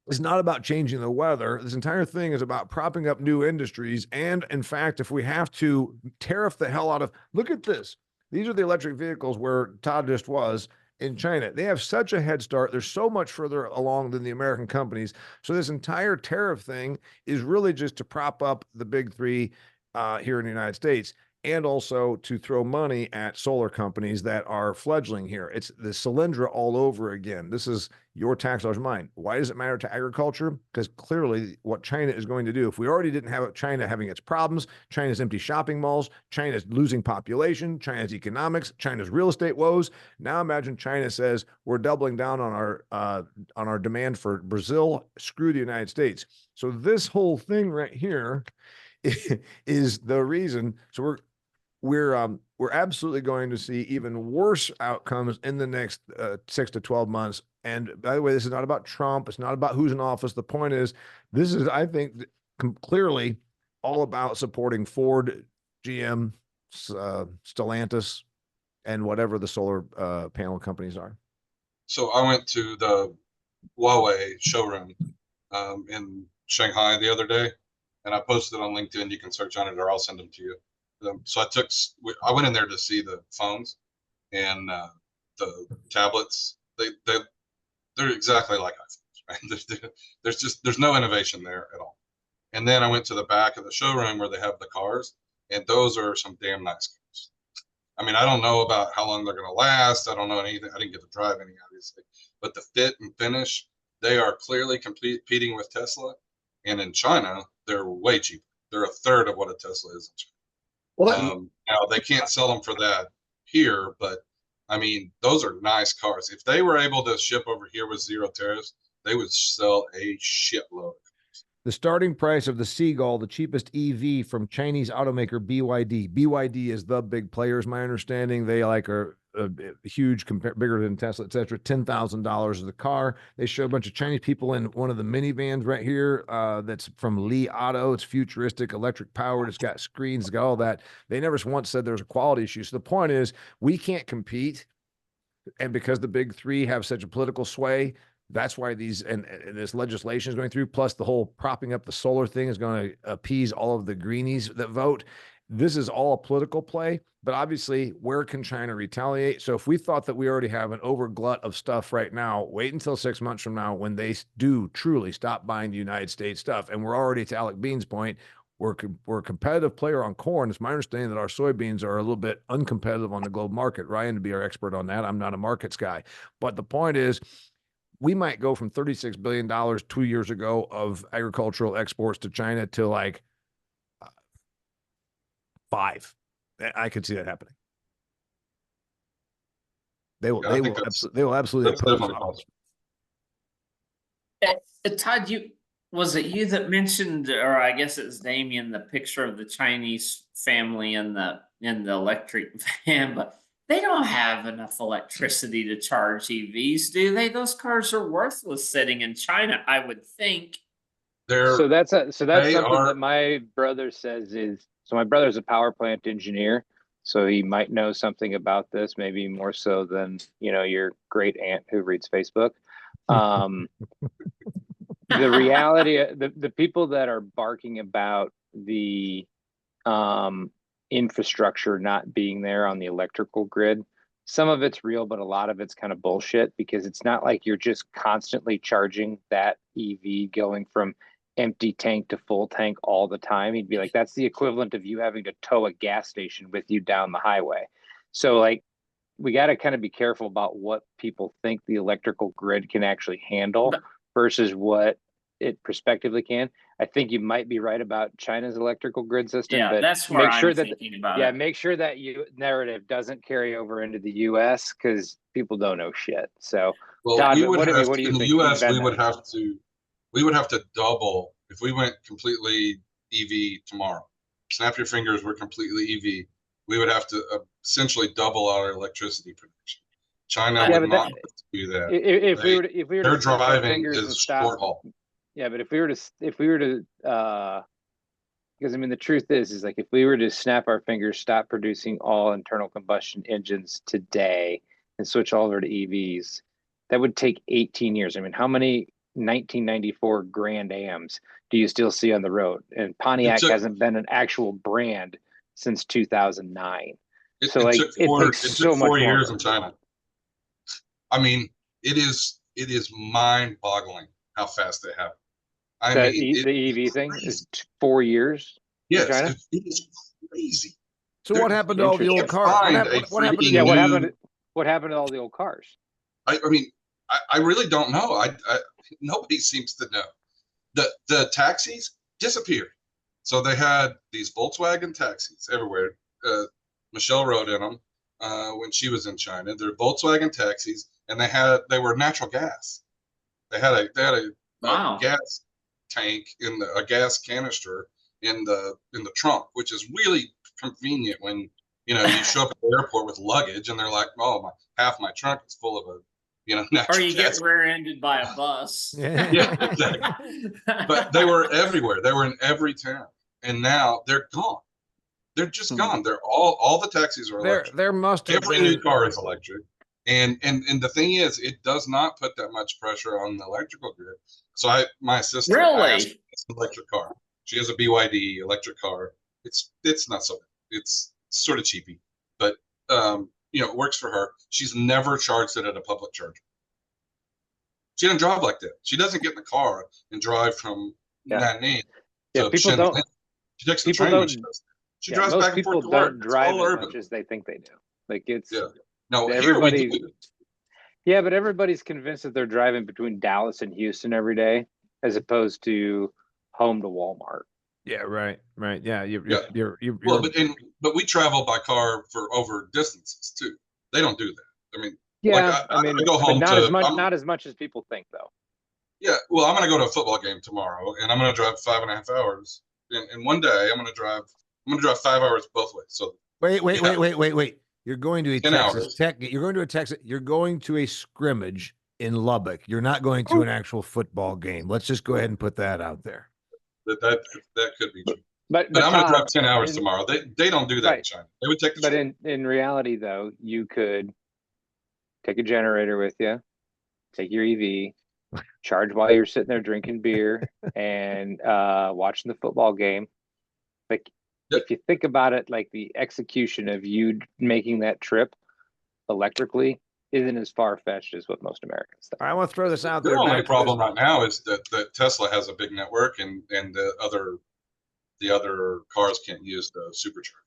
is not about changing the weather. This entire thing is about propping up new industries. And in fact, if we have to tariff the hell out of, look at this. These are the electric vehicles where Todd just was in China. They have such a head start. They're so much further along than the American companies. So this entire tariff thing is really just to prop up the big three here in the United States, and also to throw money at solar companies that are fledgling here. It's the Solyndra all over again. This is your tax dollars, mine. Why does it matter to agriculture? Because clearly what China is going to do, if we already didn't have China having its problems, China's empty shopping malls, China's losing population, China's economics, China's real estate woes. Now imagine China says, we're doubling down on our demand for Brazil, screw the United States. So this whole thing right here is the reason. So we're absolutely going to see even worse outcomes in the next 6 to 12 months. And by the way, this is not about Trump. It's not about who's in office. The point is, this is, I think, clearly all about supporting Ford, GM, Stellantis, and whatever the solar panel companies are. So I went to the Huawei showroom in Shanghai the other day, and I posted on LinkedIn. You can search on it, or I'll send them to you. So I went in there to see the phones and the tablets. They're exactly like iPhones, right? There's no innovation there at all. And then I went to the back of the showroom where they have the cars, and those are some damn nice cars. I mean, I don't know about how long they're going to last. I don't know anything. I didn't get to drive any, obviously, but the fit and finish, they are clearly competing with Tesla. And in China, they're way cheaper. They're a third of what a Tesla is in China. Well, Now they can't sell them for that here, but I mean, those are nice cars. If they were able to ship over here with zero tariffs, they would sell a shitload. The starting price of the Seagull, the cheapest EV from Chinese automaker BYD. BYD is the big player, is my understanding. They are huge, bigger than Tesla, et cetera. $10,000 is the car. They show a bunch of Chinese people in one of the minivans right here. That's from Li Auto. It's futuristic, electric powered. It's got screens, it's got all that. They never once said there was a quality issue. So the point is, we can't compete. And because the big three have such a political sway, that's why this legislation is going through. Plus, the whole propping up the solar thing is going to appease all of the greenies that vote. This is all a political play, but obviously, where can China retaliate? So if we thought that we already have an overglut of stuff right now, wait until 6 months from now when they do truly stop buying the United States stuff. And we're already, to Alec Bean's point, we're a competitive player on corn. It's my understanding that our soybeans are a little bit uncompetitive on the global market. Ryan to be our expert on that. I'm not a markets guy. But the point is, we might go from $36 billion 2 years ago of agricultural exports to China to like 5. I could see that happening. They will, Yeah, I they think will, that's- they will absolutely That's oppose definitely it. possible. Todd, was it you that mentioned, or I guess it's Damian, the picture of the Chinese family in the electric van, but they don't have enough electricity to charge EVs, do they? Those cars are worthless sitting in China, I would think. So that's something are- that my brother says is, so my brother's a power plant engineer, so he might know something about this, maybe more so than, your great aunt who reads Facebook. The reality, the people that are barking about the infrastructure not being there on the electrical grid, some of it's real, but a lot of it's kind of bullshit, because it's not like you're just constantly charging that EV going from empty tank to full tank all the time. He'd be like, that's the equivalent of you having to tow a gas station with you down the highway. So like, we got to kind of be careful about what people think the electrical grid can actually handle versus what it prospectively can. I think you might be right about China's electrical grid system, Yeah, but that's where make sure I'm that thinking about it. make sure that narrative doesn't carry over into the US, because people don't know shit. So Well, Todd, we would what do have you in the think? US, Ben, we would have to double if we went completely EV tomorrow. Snap your fingers, we're completely EV. We would have to essentially double our electricity production. China would not do that. if we were Their to snap our driving fingers and is stop, short haul. yeah, but if we were to because I mean the truth is like if we were to snap our fingers, stop producing all internal combustion engines today and switch all over to EVs, that would take 18 years. I mean, how many 1994 Grand Ams do you still see on the road? And Pontiac hasn't been an actual brand since 2009. So like it takes so much 4 years longer. in China. I mean, it is mind-boggling how fast they have. The EV thing is 4 years. Yes, in China? it is crazy. So what happened to all the old cars? What happened to what happened to all the old cars? I mean, I really don't know. Nobody seems to know. The taxis disappeared. So they had these Volkswagen taxis everywhere. Michelle rode in them when she was in China. They're Volkswagen taxis, and they were natural gas. They had a gas tank a gas canister in the trunk, which is really convenient when you show up at the airport with luggage and they're like, oh, half my trunk is full of natural or you gas. get rear-ended by a bus. Yeah, exactly. But they were everywhere. They were in every town, and now they're gone. They're just gone. They're all the taxis are electric. There must have every new car is electric, and the thing is, it does not put that much pressure on the electrical grid. So my sister asked an electric car. She has a BYD electric car. It's not so bad. It's sort of cheapy, but it works for her. She's never charged it at a public charger. She doesn't drive like that. She doesn't get in the car and drive from Nanning to people don't. She takes the train when she does. She drives back and forth to work. Don't drive as much as they think they do. Like it's no, everybody. Here we do. Yeah, but everybody's convinced that they're driving between Dallas and Houston every day, as opposed to home to Walmart. Yeah, right. Yeah, but we travel by car for over distances too. They don't do that. I mean, I go home not as much as people think, though. Yeah, well, I'm going to go to a football game tomorrow, and I'm going to drive 5.5 hours. And one day, I'm going to drive 5 hours both ways. So wait. You're going to a Texas Tech. You're going to a Texas. You're going to a scrimmage in Lubbock. You're not going to an actual football game. Let's just go ahead and put that out there. That could be true. But I'm going to drive 10 hours tomorrow. They don't do that in China. They would take the train. But in reality, though, you could take a generator with you, take your EV, charge while you're sitting there drinking beer and watching the football game. Like, if you think about it, like the execution of you making that trip electrically isn't as far-fetched as what most Americans think. I want to throw this out there. The only problem right now is that Tesla has a big network and the other cars can't use the supercharger.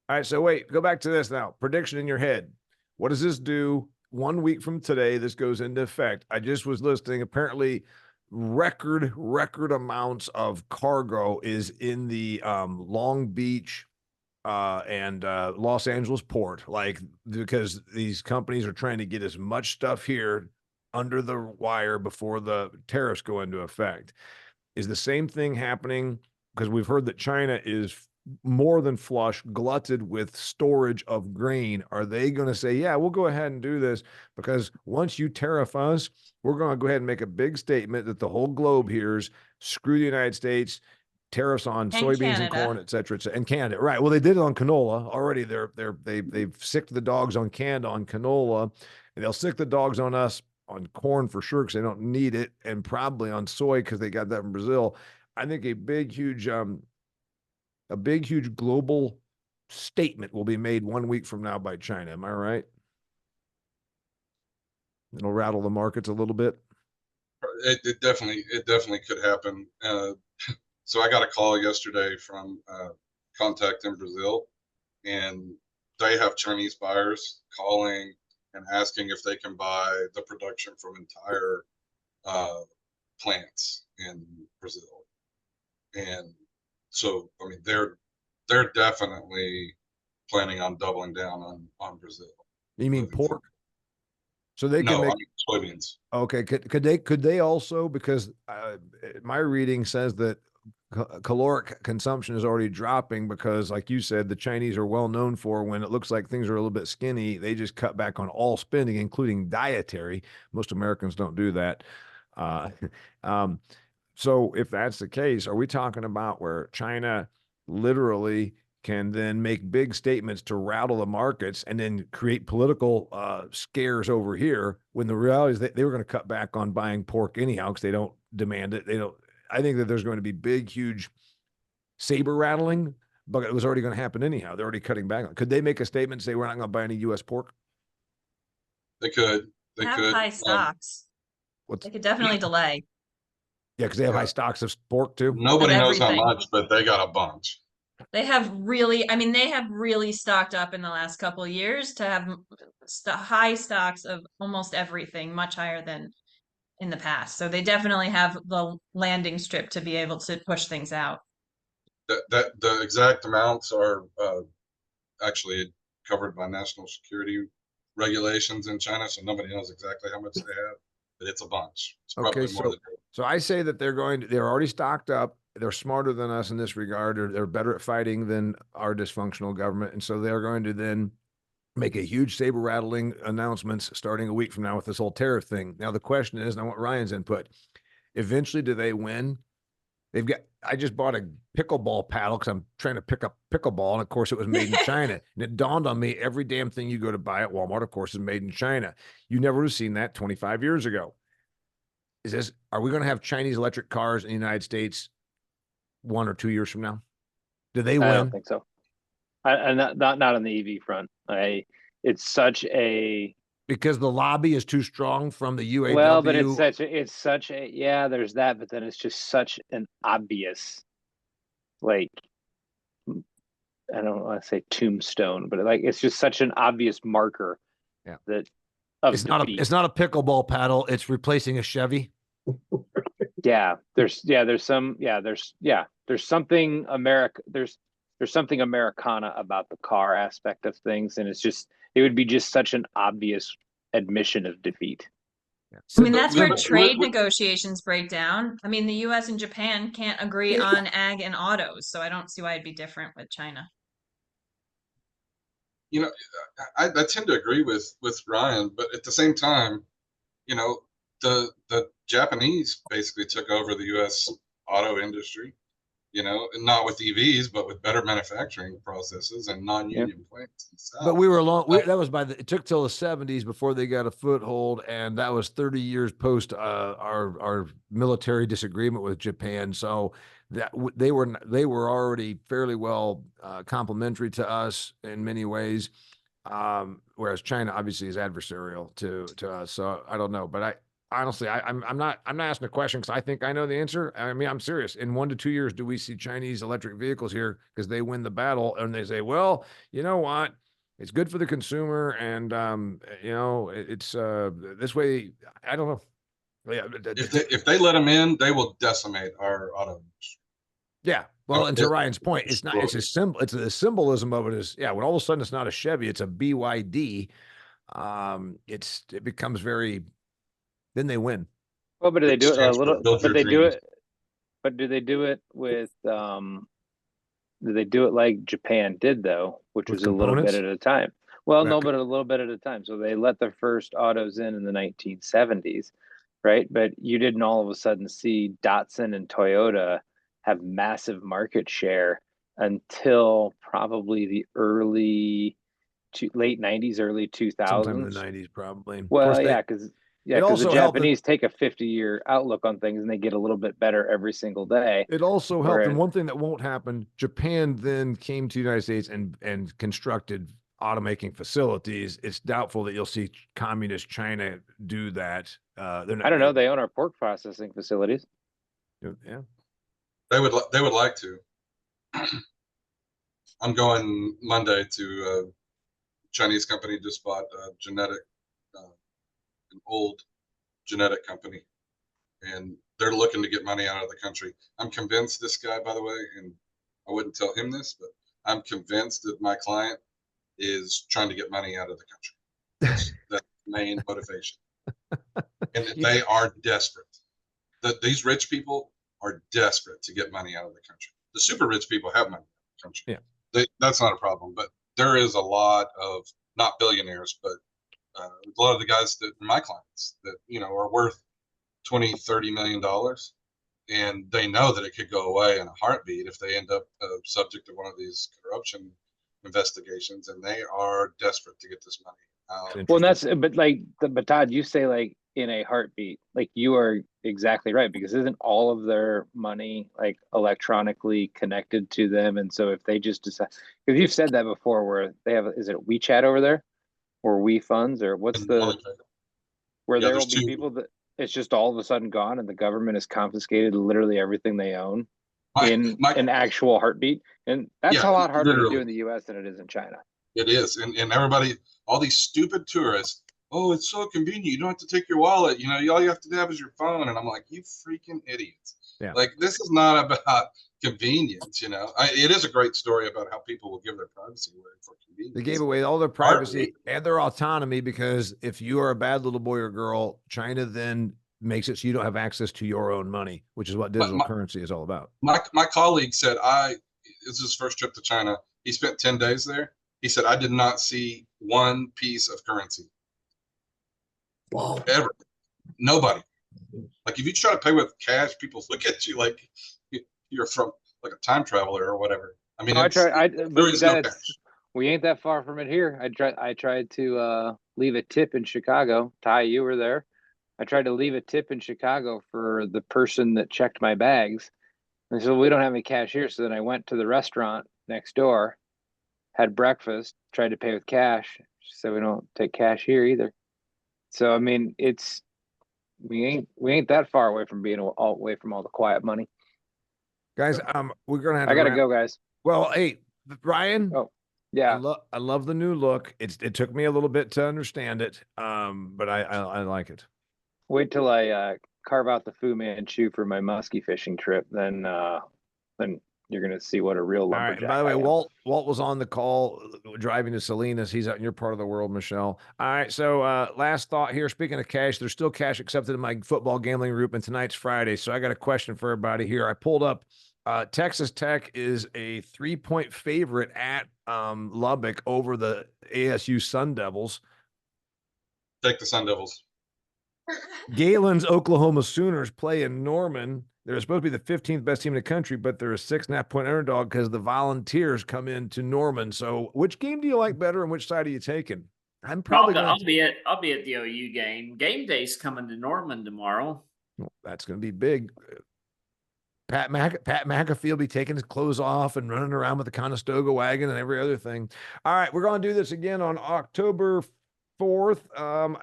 All right, so go back to this now. Prediction in your head. What does this do 1 week from today, this goes into effect. I just was listening. Apparently, record amounts of cargo is in the Long Beach and Los Angeles port, like because these companies are trying to get as much stuff here under the wire before the tariffs go into effect. Is the same thing happening? Because we've heard that China is more than flush, glutted with storage of grain. Are they going to say, yeah, we'll go ahead and do this? Because once you tariff us, we're going to go ahead and make a big statement that the whole globe hears, screw the United States, tariffs on soybeans and corn, et cetera, and Canada. Right. Well, they did it on canola already. They've sicked the dogs on Canada on canola, and they'll sick the dogs on us on corn for sure, because they don't need it, and probably on soy because they got that from Brazil. I think a big, huge global statement will be made 1 week from now by China. Am I right? It'll rattle the markets a little bit. It definitely could happen. So I got a call yesterday from contact in Brazil, and they have Chinese buyers calling and asking if they can buy the production from entire plants in Brazil. And so, I mean, they're definitely planning on doubling down on Brazil. You mean pork? Forward. So they can No, make I mean soybeans. Okay, could they also, because my reading says that caloric consumption is already dropping because, like you said, the Chinese are well known for when it looks like things are a little bit skinny, they just cut back on all spending, including dietary. Most Americans don't do that. So if that's the case, are we talking about where China literally can then make big statements to rattle the markets and then create political scares over here, when the reality is that they were going to cut back on buying pork anyhow because they don't demand it. They don't. I think that there's going to be big, huge saber rattling, but it was already going to happen anyhow. They're already cutting back. Could they make a statement and say we're not going to buy any U.S. pork? They could. They have could. high stocks. They could definitely delay. Yeah, because they have high stocks of pork too. Nobody knows how everything. much, but they got a bunch. They have really stocked up in the last couple of years to have high stocks of almost everything, much higher than in the past. So they definitely have the landing strip to be able to push things out. The exact amounts are actually covered by national security regulations in China, so nobody knows exactly how much they have, but it's a bunch. It's probably more than so I say that they're already stocked up. They're smarter than us in this regard, or they're better at fighting than our dysfunctional government. And so they're going to then make a huge saber rattling announcements starting a week from now with this whole tariff thing. Now, the question is, and I want Ryan's input, eventually do they win? I just bought a pickleball paddle because I'm trying to pick up pickleball. And of course it was made in China. And it dawned on me, every damn thing you go to buy at Walmart, of course, is made in China. You never would have seen that 25 years ago. Are we going to have Chinese electric cars in the United States 1 or 2 years from now? Do they win? I don't think so. Not on the EV front. It's such a, because the lobby is too strong from the UAW. well, but it's such a yeah, there's that, but then it's just such an obvious, like, I don't want to say tombstone, but like it's just such an obvious marker. Yeah. That it's not a pickleball paddle, it's replacing a Chevy. There's something there's something Americana about the car aspect of things, and it would be just such an obvious admission of defeat. I mean, that's where trade negotiations break down. I mean, the US and Japan can't agree on ag and autos, so I don't see why it'd be different with China. You know, I tend to agree with Ryan, but at the same time, you know, the Japanese basically took over the US auto industry, you know, and not with EVs, but with better manufacturing processes and non-union plants. But we were that was it took till the 70s before they got a foothold, and that was 30 years post our military disagreement with Japan. So that they were already fairly well complementary to us in many ways, whereas China obviously is adversarial to us. So I don't know, but honestly, I'm not asking a question because I think I know the answer. I mean, I'm serious. In 1 to 2 years, do we see Chinese electric vehicles here because they win the battle and they say, well, you know what? It's good for the consumer, and you know, it's this way. I don't know. Yeah, If they let them in, they will decimate our auto. yeah. Well, and to It- Ryan's point, it's not. It's a symbol. It's the symbolism of it is, yeah. When all of a sudden it's not a Chevy, it's a BYD. It becomes very. Then they win. Well, but do they do it a stands for little? build But your they do dreams. it. But do they do it with? Do they do it like Japan did though, which With was a little bit components? at a time? Well, Yeah, no, but a little bit at a time. So they let the first autos in the 1970s, right? But you didn't all of a sudden see Datsun and Toyota have massive market share until probably the late 90s, early sometime in the 2000s. 90s, probably. Of course, Well, they. yeah, because It the also helped that Japanese take a 50-year outlook on things and they get a little bit better every single day. it also helped. And Whereas, one thing that won't happen, Japan then came to the United States and constructed automaking facilities. It's doubtful that you'll see communist China do that. They're not. I don't know, they own our pork processing facilities. Yeah. They would like to. I'm going Monday to a Chinese company just bought a an old genetic company, and they're looking to get money out of the country. I'm convinced this guy, by the way, and I wouldn't tell him this, but I'm convinced that my client is trying to get money out of the country. That's the main motivation. And they are desperate. These rich people are desperate to get money out of the country. The super rich people have money out of the country. Yeah. That's not a problem, but there is a lot of, not billionaires, but a lot of the guys that my clients that, you know, are worth 20, $30 million. And they know that it could go away in a heartbeat if they end up subject to one of these corruption investigations, and they are desperate to get this money out. Well, but Todd, you say like in a heartbeat, like you are exactly right, because isn't all of their money like electronically connected to them? And so if they just decide, because you've said that before, where they have, is it WeChat over there or WeFunds or what's where there will be people that it's just all of a sudden gone and the government has confiscated literally everything they own in an actual heartbeat. And that's a lot harder to do in the US than it is in China. It is. And everybody, all these stupid tourists, oh, it's so convenient. You don't have to take your wallet. You know, all you have to have is your phone. And I'm like, you freaking idiots. Yeah. Like, this is not about convenience, you know. It is a great story about how people will give their privacy away for convenience. They gave away all their privacy and their autonomy, because if you are a bad little boy or girl, China then makes it so you don't have access to your own money, which is what digital currency is all about. My colleague said, this is his first trip to China. He spent 10 days there. He said, I did not see one piece of currency. Wow. Ever. Nobody. Like, if you try to pay with cash, people look at you like you're from like a time traveler or whatever. I mean, there is no cash. We ain't that far from it here. I tried to leave a tip in Chicago. Ty, you were there. I tried to leave a tip in Chicago for the person that checked my bags. And so we don't have any cash here. So then I went to the restaurant next door, had breakfast, tried to pay with cash. She said we don't take cash here either. So I mean, we ain't that far away from being away from all the quiet money. Guys, we're gonna have to I gotta go, guys. Well, hey, Ryan. Oh, yeah. I love the new look. It took me a little bit to understand it, but I like it. Wait till I carve out the Fu Manchu for my muskie fishing trip, then you're gonna see what a real lumberjack. All right. By the way, Walt was on the call driving to Salinas. He's out in your part of the world, Michelle. All right. So last thought here. Speaking of cash, there's still cash accepted in my football gambling group, and tonight's Friday. So I got a question for everybody here. I pulled up. Texas Tech is a 3-point favorite at Lubbock over the ASU Sun Devils. Take the Sun Devils. Galen's Oklahoma Sooners play in Norman. They're supposed to be the 15th best team in the country, but they're a 6.5-point underdog because the Volunteers come into Norman. So which game do you like better, and which side are you taking? I'm probably I'll be at the OU game. Game day's coming to Norman tomorrow. Well, that's going to be big. Pat McAfee will be taking his clothes off and running around with the Conestoga wagon and every other thing. All right, we're going to do this again on October 4th,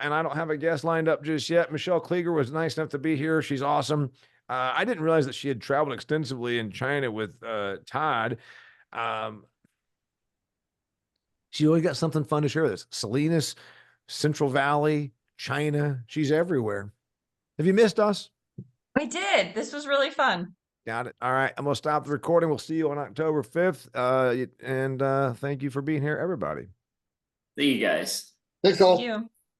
and I don't have a guest lined up just yet. Michelle Klieger was nice enough to be here. She's awesome. I didn't realize that she had traveled extensively in China with Todd. She always got something fun to share with us. Salinas, Central Valley, China. She's everywhere. Have you missed us? We did. This was really fun. Got it. All right. I'm going to stop the recording. We'll see you on October 5th. And thank you for being here, everybody. See you guys. Thanks all. Thank you.